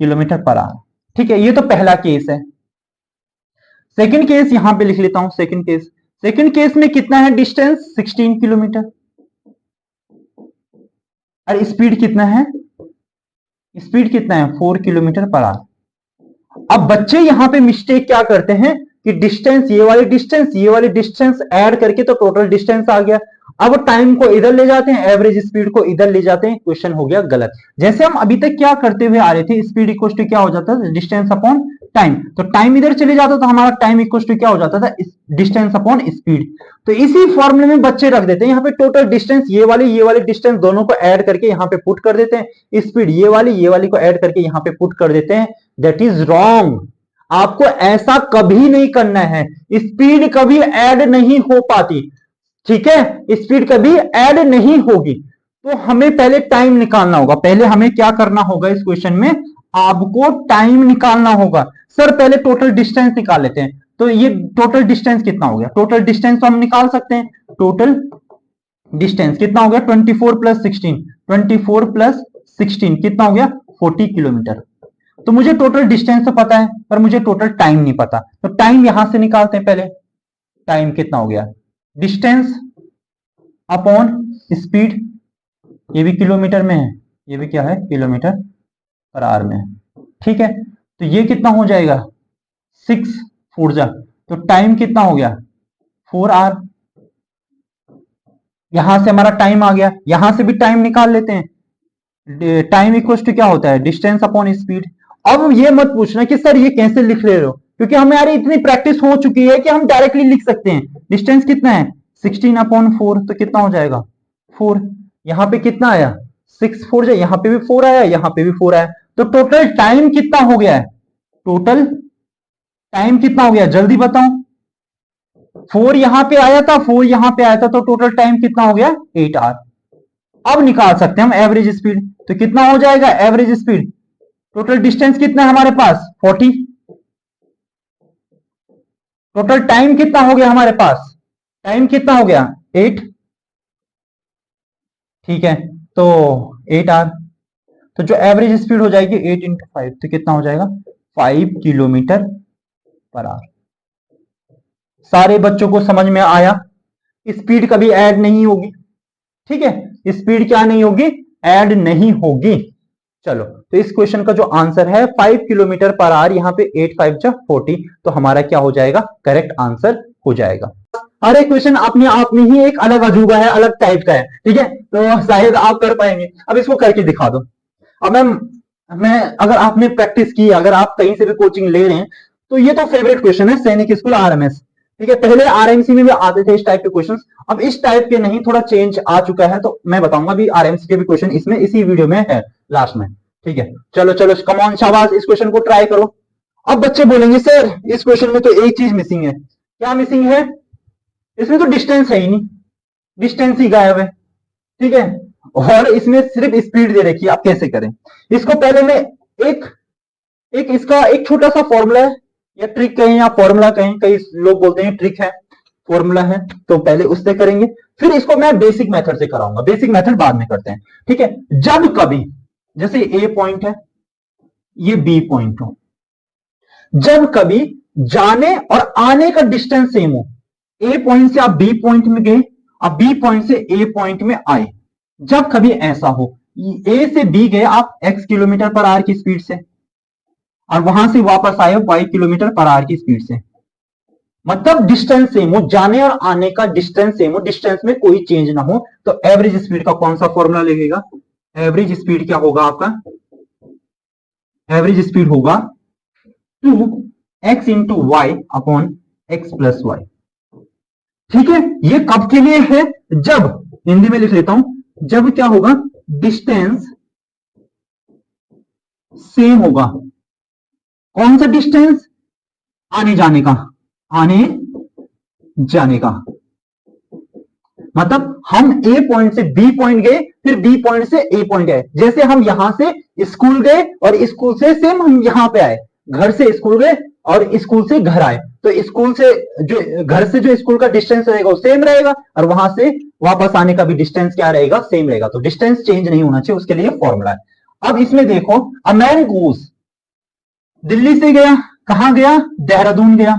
किलोमीटर पर आवर। ठीक है, ये तो पहला केस है। सेकंड केस यहां पे लिख लेता हूं, सेकंड केस में कितना है डिस्टेंस, 16 किलोमीटर। और स्पीड कितना है, स्पीड कितना है 4 किलोमीटर पर आवर। अब बच्चे यहां पे मिस्टेक क्या करते हैं कि डिस्टेंस, ये वाली डिस्टेंस ऐड करके तो टोटल डिस्टेंस आ गया। अब टाइम को इधर ले जाते हैं, एवरेज स्पीड को इधर ले जाते हैं, क्वेश्चन हो गया गलत। जैसे हम अभी तक क्या करते हुए आ रहे थे, स्पीड इक्वल टू क्या हो जाता था, डिस्टेंस अपॉन टाइम। तो टाइम इधर चले जाता तो हमारा टाइम इक्वल टू क्या हो जाता था, डिस्टेंस अपॉन स्पीड। तो इसी फॉर्मूले में बच्चे रख देते हैं यहाँ पे टोटल डिस्टेंस, ये वाली डिस्टेंस दोनों को ऐड करके यहाँ पे पुट कर देते हैं, स्पीड ये वाली को ऐड करके यहाँ पे पुट कर देते हैं। That is wrong. आपको ऐसा कभी नहीं करना है, स्पीड कभी ऐड नहीं हो पाती, ठीक है, स्पीड कभी ऐड नहीं होगी। तो हमें पहले टाइम निकालना होगा। पहले हमें क्या करना होगा इस क्वेश्चन में, आपको टाइम निकालना होगा। सर पहले टोटल डिस्टेंस निकाल लेते हैं। तो ये टोटल डिस्टेंस कितना हो गया, टोटल डिस्टेंस तो हम निकाल सकते हैं। टोटल डिस्टेंस कितना हो गया, 24 प्लस 16, 24 प्लस 16 कितना हो गया 40 किलोमीटर। तो मुझे टोटल डिस्टेंस तो पता है, पर मुझे टोटल टाइम नहीं पता। तो टाइम यहां से निकालते हैं पहले। टाइम कितना हो गया, डिस्टेंस अपॉन स्पीड, ये भी किलोमीटर में है, ये भी क्या है किलोमीटर पर आवर में है, ठीक है। तो ये कितना हो जाएगा 6 4 जा, तो टाइम कितना हो गया 4 आवर। यहां से हमारा टाइम आ गया, यहां से भी टाइम निकाल लेते हैं। टाइम इक्वल टू क्या होता है, डिस्टेंस अपॉन स्पीड। अब ये मत पूछना कि सर ये कैसे लिख ले रहे हो, क्योंकि हमें यार इतनी प्रैक्टिस हो चुकी है कि हम डायरेक्टली लिख सकते हैं। डिस्टेंस कितना है 16 अपॉन 4, तो कितना हो जाएगा 4। यहां पे कितना आया 6 4 जाए, यहां पे भी 4 आया, यहां पे भी 4 आया। तो टोटल टाइम कितना हो गया है, टोटल टाइम कितना हो गया जल्दी बताओ। 4 यहां पे आया था, 4 यहां पे आया था, तो टोटल टाइम कितना हो गया 8 आवर। अब निकाल सकते हैं हम एवरेज स्पीड। तो कितना हो जाएगा एवरेज स्पीड, टोटल डिस्टेंस कितना है हमारे पास 40, टोटल टाइम कितना हो गया हमारे पास, टाइम कितना हो गया 8, ठीक है। तो 8 आवर, तो जो एवरेज स्पीड हो जाएगी 8 इंटू 5, तो कितना हो जाएगा 5 किलोमीटर पर आवर। सारे बच्चों को समझ में आया, स्पीड कभी ऐड नहीं होगी, ठीक है, स्पीड क्या नहीं होगी, ऐड नहीं होगी। चलो, तो इस क्वेश्चन का जो आंसर है 5 किलोमीटर पर आवर, यहाँ पे 8 5 जा 40, तो हमारा क्या हो जाएगा, करेक्ट आंसर हो जाएगा। अरे क्वेश्चन अपने आप में ही एक अलग अजूबा है, अलग टाइप का है, ठीक है, तो शायद आप कर पाएंगे। अब इसको करके दिखा दो। अब मैं अगर आपने प्रैक्टिस की, अगर आप कहीं से भी कोचिंग ले रहे हैं, तो ये तो फेवरेट क्वेश्चन है, सैनिक स्कूल आरएमएस, ठीक है। पहले आरएमसी में भी आते थे इस टाइप के क्वेश्चंस, अब इस टाइप के नहीं, थोड़ा चेंज आ चुका है, तो मैं बताऊंगा अभी आरएमसी के भी क्वेश्चन इसमें इसी वीडियो में है लास्ट में, ठीक है। चलो चलो कमॉन शाबाश, इस क्वेश्चन को ट्राई करो। अब बच्चे बोलेंगे सर इस क्वेश्चन में तो एक चीज मिसिंग है। क्या मिसिंग है, इसमें तो डिस्टेंस है ही नहीं, डिस्टेंस ही गायब है, ठीक है, और इसमें सिर्फ स्पीड दे रखी है। आप कैसे करें इसको, पहले मैं एक इसका एक छोटा सा फॉर्मूला है, या ट्रिक कहें या फॉर्मूला कहें, कई लोग बोलते हैं ट्रिक है फॉर्मूला है, तो पहले उससे करेंगे, फिर इसको मैं बेसिक मेथड से कराऊंगा, बेसिक मेथड बाद में करते हैं, ठीक है। जब कभी जैसे ए पॉइंट है, ये बी पॉइंट हो, जब कभी जाने और आने का डिस्टेंस सेम हो, ए पॉइंट से आप बी पॉइंट में गए, अब बी पॉइंट से ए पॉइंट में आए, जब कभी ऐसा हो, ए से बी गए आप x किलोमीटर पर आवर की स्पीड से, और वहां से वापस आए y किलोमीटर पर आवर की स्पीड से, मतलब डिस्टेंस सेम हो, जाने और आने का डिस्टेंस सेम हो, डिस्टेंस में कोई चेंज ना हो, तो एवरेज स्पीड का कौन सा फॉर्मूला लगेगा, एवरेज स्पीड क्या होगा आपका, एवरेज स्पीड होगा 2x into y upon x plus y, ठीक है। ये कब के लिए है, जब, हिंदी में लिख लेता हूं, जब क्या होगा, डिस्टेंस सेम होगा। कौन सा डिस्टेंस, आने जाने का, आने जाने का, मतलब हम ए पॉइंट से बी पॉइंट गए, फिर बी पॉइंट से ए पॉइंट गए, जैसे हम यहां से स्कूल गए और स्कूल से सेम हम यहां पे आए, घर से स्कूल गए और स्कूल से घर आए, तो स्कूल से जो घर से जो स्कूल का डिस्टेंस रहेगा वो सेम रहेगा, और वहां से वापस आने का भी डिस्टेंस क्या रहेगा, सेम रहेगा। तो डिस्टेंस चेंज नहीं होना चाहिए, उसके लिए फॉर्मूला है। अब इसमें देखो, अ मैन गोस, दिल्ली से गया, कहां गया, देहरादून गया,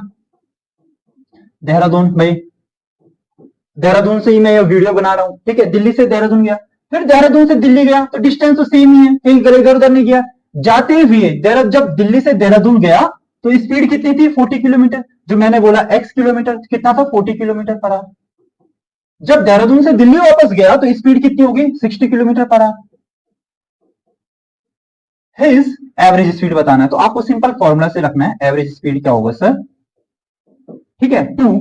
देहरादून भाई, देहरादून से ही मैं ये वीडियो बना रहा हूं, ठीक है, दिल्ली से देहरादून गया, फिर देहरादून से दिल्ली गया तो डिस्टेंस तो सेम ही है, कहीं इधर उधर नहीं गया। जाते हुए जब दिल्ली से देहरादून गया तो स्पीड कितनी थी 40 किलोमीटर, जो मैंने बोला x किलोमीटर कितना था 40 किलोमीटर पर आवर। जब देहरादून से दिल्ली वापस गया तो स्पीड कितनी होगी 60 kilometre per hour. His average speed बताना है तो आपको सिंपल फॉर्मूला से रखना है, एवरेज स्पीड क्या होगा सर, ठीक है 2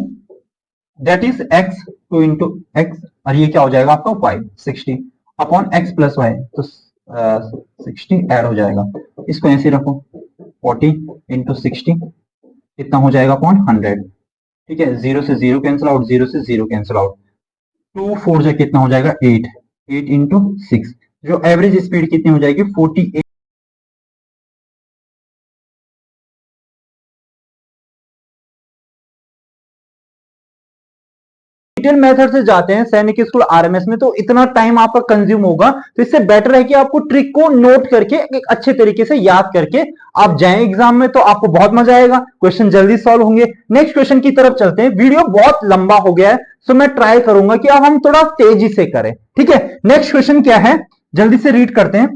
that is x 2 into x और ये क्या हो जाएगा आपका y 60 upon x plus y, तो 60 ऐड हो जाएगा, इसको ऐसे रखो 40 इंटू 60 कितना हो जाएगा अपॉन 100, ठीक है 0 से 0 कैंसिल आउट, 0 से 0 कैंसिल आउट, 2 4 जा कितना हो जाएगा 8, 8 इंटू 6, जो एवरेज स्पीड कितनी हो जाएगी 48। डिटेल मेथड से जाते हैं सैनिक स्कूल आरएमएस में तो इतना टाइम आपका कंज्यूम होगा, तो इससे बेटर है कि आपको ट्रिक को नोट करके एक अच्छे तरीके से याद करके आप जाएं एग्जाम में, तो आपको बहुत मजा आएगा, क्वेश्चन जल्दी सॉल्व होंगे। नेक्स्ट क्वेश्चन की तरफ चलते हैं, वीडियो बहुत लंबा हो गया है तो मैं ट्राई करूंगा कि अब हम थोड़ा तेजी से करें, ठीक है। नेक्स्ट क्वेश्चन क्या है जल्दी से रीड करते हैं।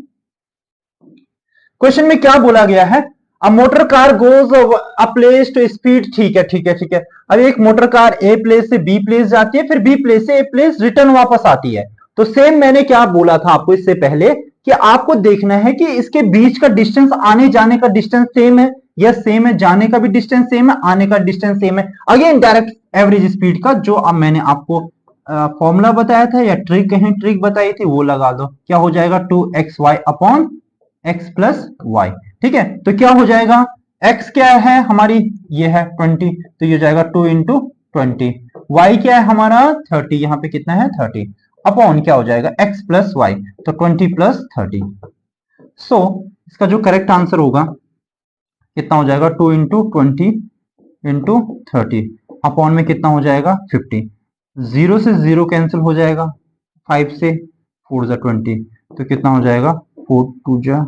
क्वेश्चन में क्या बोला गया है, a motor car goes a place to speed, ठीक है ठीक है ठीक है। अब एक मोटर कार ए प्लेस से बी प्लेस जाती है, फिर बी प्लेस से ए प्लेस रिटर्न वापस आती है, तो सेम मैंने क्या बोला था आपको इससे पहले कि आपको देखना है कि इसके बीच का डिस्टेंस, आने जाने का डिस्टेंस सेम है या सेम है, जाने का भी डिस्टेंस सेम है, आने का डिस्टेंस सेम है। अगेन डायरेक्ट एवरेज स्पीड का जो अब मैंने आपको फॉर्मूला बताया था या ट्रिक कहीं ट्रिक बताई थी वो लगा दो, क्या हो जाएगा 2xy upon x plus y, ठीक है। तो क्या हो जाएगा x क्या है हमारी, ये है 20, तो ये हो जाएगा 2 इंटू 20, y क्या है हमारा 30, यहाँ पे कितना है 30, अपॉन क्या हो जाएगा x प्लस वाई, तो 20 प्लस 30। सो इसका जो करेक्ट आंसर होगा कितना हो जाएगा 2 इंटू 20 इंटू 30 अपॉन में कितना हो जाएगा 50, 0 से 0 कैंसिल हो जाएगा, 5 से 4 जा 20, तो कितना हो जाएगा 4 2 जा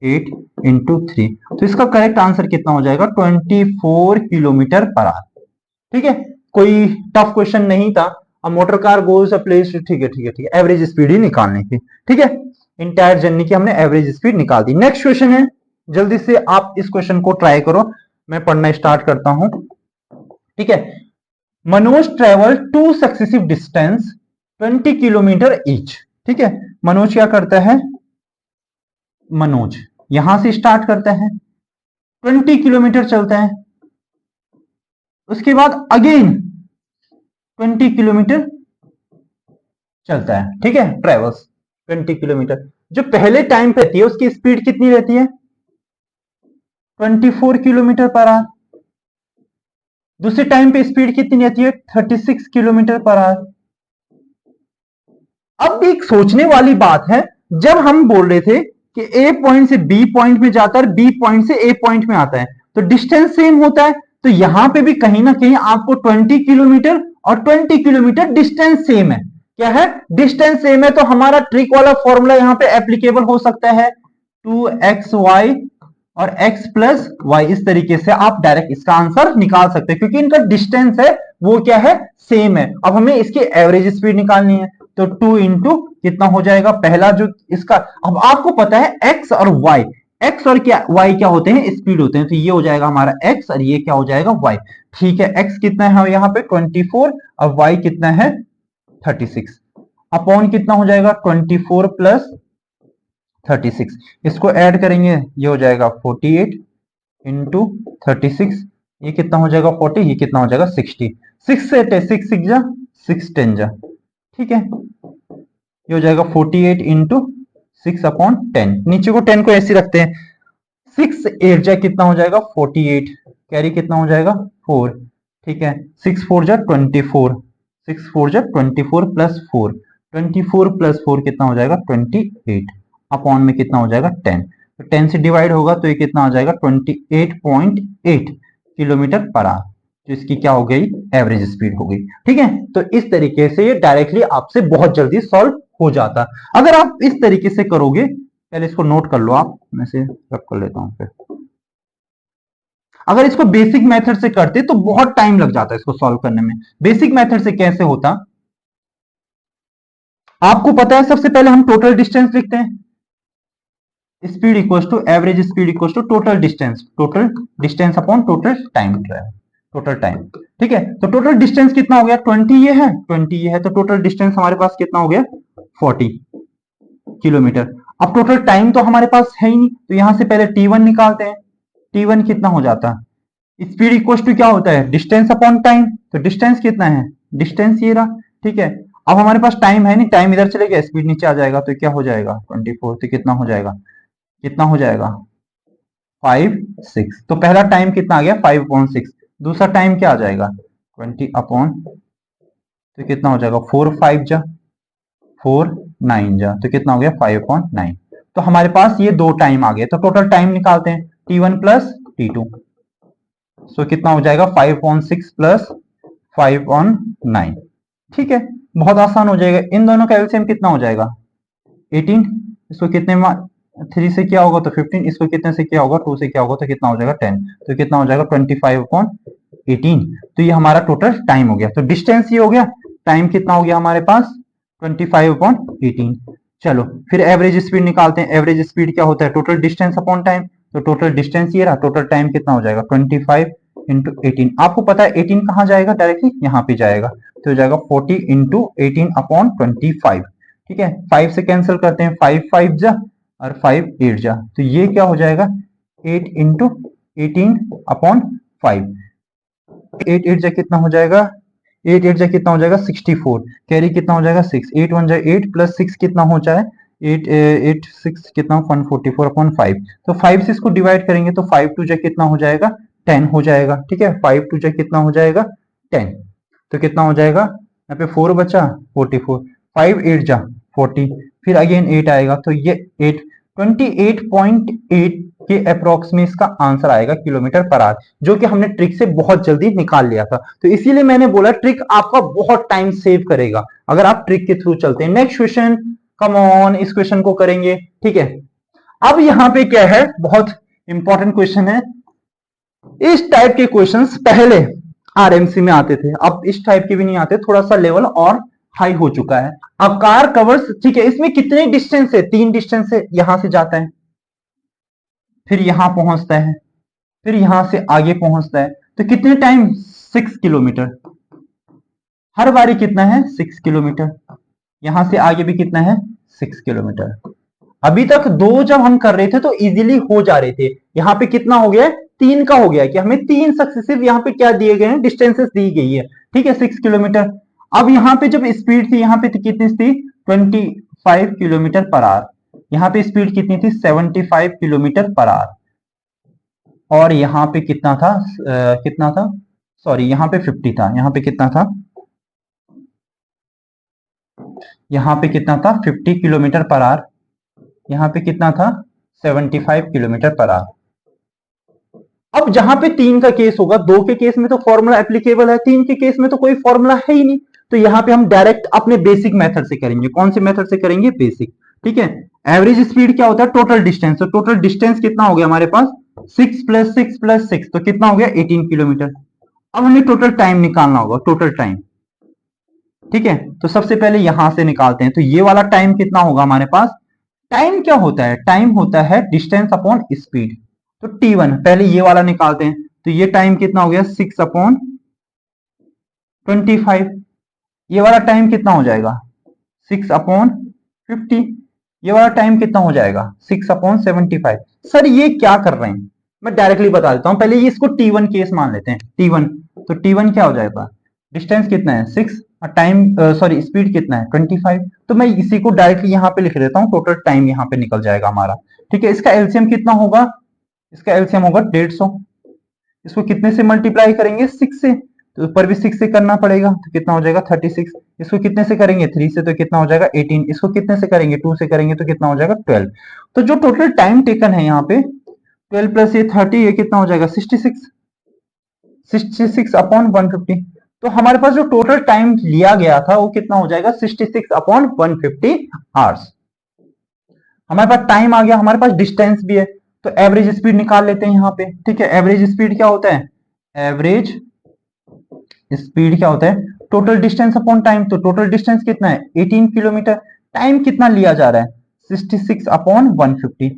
8 इंटू 3, तो इसका करेक्ट आंसर कितना हो जाएगा 24 किलोमीटर पर आवर, ठीक है। कोई टफ क्वेश्चन नहीं था। अब motor car goes a place, ठीक है ठीक है ठीक है, एवरेज स्पीड ही निकालनी थी, ठीक है। इंटायर जर्नी की हमने एवरेज स्पीड निकाल दी। नेक्स्ट क्वेश्चन है, जल्दी से आप इस क्वेश्चन को ट्राई करो, मैं पढ़ना स्टार्ट करता हूं, ठीक है। Manoj travel two successive distance 20 kilometre each, ठीक है। मनोज क्या करता है, मनोज यहां से स्टार्ट करता है 20 किलोमीटर चलता है, उसके बाद अगेन 20 किलोमीटर चलता है, ठीक है, ट्रेवल्स 20 किलोमीटर। जो पहले टाइम पे रहती है उसकी स्पीड कितनी रहती है 24 किलोमीटर पर आवर, दूसरे टाइम पे स्पीड कितनी रहती है 36 किलोमीटर पर आवर। अब एक सोचने वाली बात है, जब हम बोल रहे थे कि ए पॉइंट से बी पॉइंट में जाता है, बी पॉइंट से ए पॉइंट में आता है, तो डिस्टेंस सेम होता है, तो यहां पे भी कहीं ना कहीं आपको 20 किलोमीटर और 20 किलोमीटर डिस्टेंस सेम है, क्या है डिस्टेंस सेम है, तो हमारा ट्रिक वाला फॉर्मूला यहां पे एप्लीकेबल हो सकता है 2xy और x प्लस वाई, इस तरीके से आप डायरेक्ट इसका आंसर निकाल सकते हैं क्योंकि इनका डिस्टेंस है वो क्या है सेम है। अब हमें इसकी एवरेज स्पीड निकालनी है, तो 2 इंटू कितना हो जाएगा पहला जो इसका, अब आपको पता है x और y, x और क्या y क्या होते हैं स्पीड होते हैं, तो ये हो जाएगा हमारा x और ये क्या हो जाएगा y, ठीक है। x कितना है यहाँ पे 24 और y कितना है 36, अपॉन कितना हो जाएगा 24 प्लस 36, इसको ऐड करेंगे ये हो जाएगा 48 इंटू 36, ये कितना हो जाएगा 40, ये कितना हो जाएगा 60, 6 से 6 6 जा 6 10 जा, ठीक है, ये हो जाएगा 48 इंटू 6 अपॉन 10, नीचे को 10 को ऐसे रखते हैं, 6 8 जा कितना हो जाएगा 48, कैरी कितना हो जाएगा 4, ठीक है, 6 4 जा 24, 6 4 जा 24 प्लस 4, 24 प्लस 4 कितना हो जाएगा 28, अपॉन में कितना हो जाएगा 10, तो 10 से डिवाइड होगा तो ये कितना हो जाएगा 28.8 किलोमीटर पर आवर, तो इसकी क्या हो गई एवरेज स्पीड हो गई, ठीक है। तो इस तरीके से ये डायरेक्टली आपसे बहुत जल्दी सॉल्व हो जाता। अगर आप इस तरीके से करोगे, पहले इसको नोट कर लो आप, मैं से रब कर लेता हूं फिर, अगर इसको बेसिक मेथड से करते तो बहुत टाइम लग जाता है इसको सॉल्व करने में। बेसिक मेथड से कैसे होता, आपको पता है सबसे पहले हम टोटल डिस्टेंस लिखते हैं, speed equal to average speed equal to total distance upon total time travel, total time. ठीक है, तो टोटल डिस्टेंस कितना हो गया, 20 ये है, 20 ये है, तो टोटल डिस्टेंस हमारे पास कितना हो गया, 40 किलोमीटर। अब टोटल टाइम तो हमारे पास है ही नहीं, तो यहां से पहले T1 निकालते हैं। T1 कितना हो जाता है, स्पीड इक्वल टू क्या होता है, डिस्टेंस अपॉन टाइम। तो डिस्टेंस कितना है, डिस्टेंस ये रहा। ठीक है, अब हमारे पास टाइम है नहीं, टाइम इधर चले गया, स्पीड नीचे आ जाएगा, तो क्या हो जाएगा 24, तो कितना हो जाएगा, कितना हो जाएगा 5 6। तो पहला टाइम कितना आ गया 5/6, दूसरा टाइम क्या आ जाएगा 20 अपॉन, तो कितना हो जाएगा 4 5 जा 4 9 जा, तो कितना हो गया 5/9। तो हमारे पास ये दो टाइम आ गए, तो टोटल टाइम निकालते हैं, T1 प्लस T2, सो कितना हो जाएगा 5/6 प्लस 5/9। ठीक है, बहुत आसान हो जाएगा। इन दोनों का एलसीएम कितना हो जाएगा 18, इसको कितने में 3 से क्या होगा तो 15, इसको कितने से क्या होगा 2 से क्या होगा तो कितना हो जाएगा 10, तो कितना हो जाएगा 25/18। तो ये हमारा टोटल टाइम हो गया। तो डिस्टेंस ये हो गया, टाइम कितना हो गया हमारे पास 25/18। चलो फिर एवरेज स्पीड निकालते हैं। एवरेज स्पीड क्या होता है, टोटल डिस्टेंस अपॉन टाइम। तो टोटल डिस्टेंस ये रहा, टोटल टाइम कितना हो जाएगा 25 इंटू 18। आपको पता है 18 कहाँ जाएगा, डायरेक्टली यहाँ पे जाएगा, तो हो जाएगा 40 इंटू 18/25। ठीक है, 5 से कैंसिल करते हैं, 5 5 जा और 5 8 जा, तो ये क्या हो जाएगा 8 इंटू 18/5। 8 8 जा कितना हो जाएगा, 8 8 जा कितना हो जाएगा 64, कैरी कितना हो जाएगा 6, 8 1 जा 8 प्लस 6 कितना हो जाए 8 8 6 कितना 144/5। तो 5 से इसको डिवाइड करेंगे तो 5 2 जा कितना हो जाएगा 10 हो जाएगा। ठीक है, 5 2 जा कितना हो जाएगा 10, तो कितना हो जाएगा यहाँ पे 4 बचा 44, 5 8 जा 40, फिर अगेन 8 आएगा, तो ये 8 28.8 के अप्रोक्स में इसका आंसर आएगा किलोमीटर पर आवर, जो कि हमने ट्रिक से बहुत जल्दी निकाल लिया था। तो इसीलिए मैंने बोला ट्रिक आपका बहुत टाइम सेव करेगा अगर आप ट्रिक के थ्रू चलते हैं। नेक्स्ट क्वेश्चन, कम ऑन, इस क्वेश्चन को करेंगे। ठीक है, अब यहां पे क्या है, बहुत इंपॉर्टेंट क्वेश्चन है। इस टाइप के क्वेश्चंस पहले आरएमसी में आते थे, अब इस टाइप के भी नहीं आते, थोड़ा सा लेवल और हाई हो चुका है। अब कार कवर्स, ठीक है, इसमें कितने डिस्टेंस है, 3 डिस्टेंस है, यहां से जाता है फिर यहां पहुंचता है फिर यहां से आगे पहुंचता है, तो कितने टाइम 6 किलोमीटर, हर बारी कितना है 6 किलोमीटर, यहां से आगे भी कितना है 6 किलोमीटर। अभी तक 2 जब हम कर रहे थे तो इजीली हो जा रहे थे, यहां पे कितना हो गया 3 का हो गया कि हमें 3 सक्सेसिव यहाँ पे क्या दिए गए हैं, डिस्टेंसेस दी गई है। ठीक है, 6 किलोमीटर। अब यहाँ पे जब स्पीड थी, यहाँ पे कितनी थी 25 किलोमीटर पर आवर, यहाँ पे स्पीड कितनी थी 75 किलोमीटर पर आवर, और यहाँ पे कितना था कितना था, सॉरी यहाँ पे 50 था, यहाँ पे कितना था, यहाँ पे कितना था 50 किलोमीटर पर आवर, यहाँ पे कितना था 75 किलोमीटर पर आवर। अब जहां पे 3 का केस होगा, 2 के केस में तो फॉर्मूला एप्लीकेबल है, 3 के केस में तो कोई फॉर्मूला है ही नहीं, तो यहाँ पे हम डायरेक्ट अपने बेसिक मेथड से करेंगे। कौन से मेथड से करेंगे, बेसिक। ठीक है, एवरेज स्पीड क्या होता है, टोटल डिस्टेंस, तो टोटल डिस्टेंस कितना हो गया हमारे पास 6 + 6 + 6, तो कितना हो गया 18 किलोमीटर। अब हमें टोटल टाइम निकालना होगा, टोटल टाइम। ठीक है, तो सबसे पहले यहां से निकालते हैं, तो ये वाला टाइम कितना होगा हमारे पास, टाइम क्या होता है, टाइम होता है डिस्टेंस अपॉन स्पीड। तो T1 पहले ये वाला निकालते हैं, तो ये टाइम कितना हो गया 6/25। ये वाला टाइम कितना हो जाएगा 6/50। ये वाला टाइम कितना हो जाएगा 6/75। सर ये क्या कर रहे हैं, मैं डायरेक्टली बता देता हूं, पहले ये इसको T1 केस मान लेते हैं, T1। तो T1 क्या हो जाएगा, डिस्टेंस कितना है 6 और टाइम सॉरी स्पीड कितना है 25। तो मैं इसी को डायरेक्टली यहाँ पे लिख देता हूँ, टोटल टाइम यहाँ पे निकल जाएगा हमारा। ठीक है, इसका एलसीएम कितना होगा, इसका एलसीएम होगा 150। इसको कितने से मल्टीप्लाई करेंगे 6 से, तो ऊपर भी 6 से करना पड़ेगा, तो कितना हो जाएगा 36। इसको कितने से करेंगे 3 से, तो कितना हो जाएगा 18। इसको कितने से करेंगे 2 से करेंगे, तो कितना हो जाएगा 12। तो जो टोटल टाइम टेकन है यहाँ पे 12 + ये 30, ये कितना हो जाएगा 66/150। तो हमारे पास जो टोटल टाइम लिया गया था वो कितना हो जाएगा 66/150 आवर्स। हमारे पास टाइम आ गया, हमारे पास डिस्टेंस भी है, तो एवरेज स्पीड निकाल लेते हैं यहाँ पे। ठीक है, एवरेज स्पीड क्या होता है, एवरेज स्पीड क्या होता है टोटल डिस्टेंस अपॉन टाइम, तो टोटल डिस्टेंस कितना है 18 किलोमीटर, टाइम कितना लिया जा रहा है 66 अपॉन 150।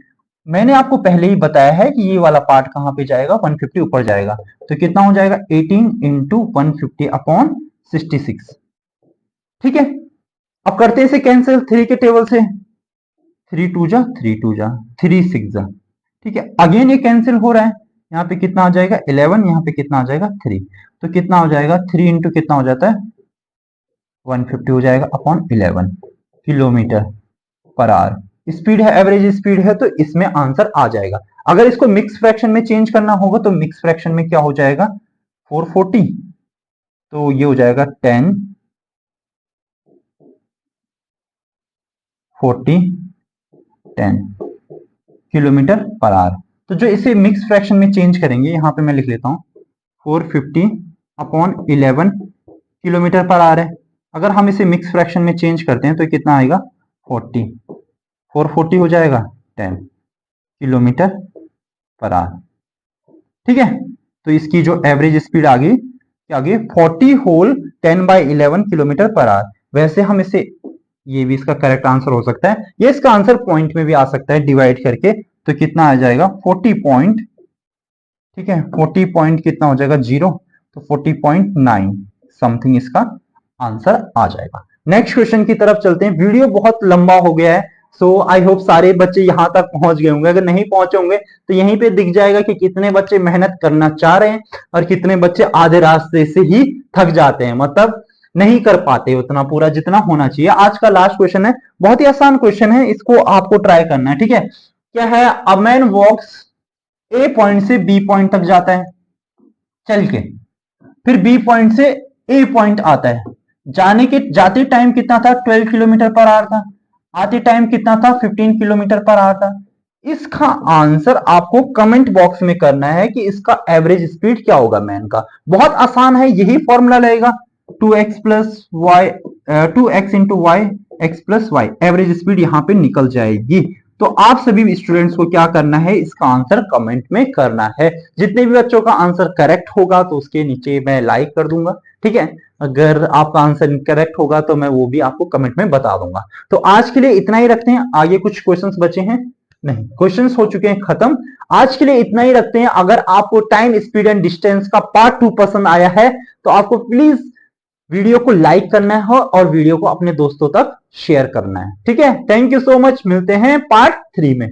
मैंने आपको पहले ही बताया है कि ये वाला पार्ट कहां पे जाएगा 150 ऊपर जाएगा, तो कितना हो जाएगा 18 इंटू 150 अपॉन 66। ठीक है, अब करते हैं इसे कैंसिल 3 के टेबल से, 3 टू जा 3 6 जा, ठीक है, अगेन ये कैंसिल हो रहा है, यहाँ पे कितना आ जाएगा 11, यहाँ पे कितना आ जाएगा 3, तो कितना हो जाएगा 3 इंटू कितना हो जाता है 150 हो जाएगा upon 11 kilometre per hour. Speed है, एवरेज स्पीड है, तो इसमें आंसर आ जाएगा। अगर इसको मिक्स फ्रैक्शन में चेंज करना होगा तो मिक्स फ्रैक्शन में क्या हो जाएगा 440, तो ये हो जाएगा 10 40 10 किलोमीटर पर आवर। तो जो इसे मिक्स फ्रैक्शन में चेंज करेंगे, यहां पे मैं लिख लेता हूं 450 अपॉन 11 किलोमीटर पर आवर है। अगर हम इसे मिक्स फ्रैक्शन में चेंज करते हैं तो कितना आएगा 40, 440 हो जाएगा 10 किलोमीटर पर आवर। ठीक है, तो इसकी जो एवरेज स्पीड आ गई क्या आ गई 40 होल 10/11 किलोमीटर पर आवर। वैसे हम इसे, ये भी इसका करेक्ट आंसर हो सकता है, ये इसका आंसर पॉइंट में भी आ सकता है डिवाइड करके, तो कितना आ जाएगा 40 पॉइंट, ठीक है 40 पॉइंट कितना हो जाएगा 0, तो 40.9 समथिंग इसका आंसर आ जाएगा। नेक्स्ट क्वेश्चन की तरफ चलते हैं। वीडियो बहुत लंबा हो गया है, सो आई होप सारे बच्चे यहां तक पहुंच गए होंगे। अगर नहीं पहुंचे होंगे तो यहीं पे दिख जाएगा कि कितने बच्चे मेहनत करना चाह रहे हैं और कितने बच्चे आधे रास्ते से ही थक जाते हैं, मतलब नहीं कर पाते उतना पूरा जितना होना चाहिए। आज का लास्ट क्वेश्चन है, बहुत ही आसान क्वेश्चन है, इसको आपको ट्राई करना है। ठीक है, क्या है, a man walks A point से बी पॉइंट तक जाता है चल के, फिर बी पॉइंट से ए पॉइंट आता है, जाते टाइम कितना था 12 किलोमीटर पर आवर था, आते टाइम कितना था 15 किलोमीटर पर आवर था। इसका आंसर आपको कमेंट बॉक्स में करना है कि इसका एवरेज स्पीड क्या होगा मैन का। बहुत आसान है, यही फॉर्मूला लगेगा 2x plus y 2x into y x plus y, average speed यहां पे निकल जाएगी। तो आप सभी स्टूडेंट्स को क्या करना है, इसका आंसर कमेंट में करना है। जितने भी बच्चों का आंसर करेक्ट होगा तो उसके नीचे मैं लाइक कर दूंगा। ठीक है, अगर आपका आंसर इनकरेक्ट होगा तो मैं वो भी आपको कमेंट में बता दूंगा। तो आज के लिए इतना ही रखते हैं, आगे कुछ क्वेश्चंस बचे हैं नहीं, क्वेश्चंस हो चुके हैं खत्म। आज के लिए इतना ही रखते हैं। अगर आपको टाइम स्पीड एंड डिस्टेंस का पार्ट 2 पसंद आया है तो आपको प्लीज वीडियो को लाइक करना है और वीडियो को अपने दोस्तों तक शेयर करना है। ठीक है, थैंक यू सो मच, मिलते हैं पार्ट 3 में।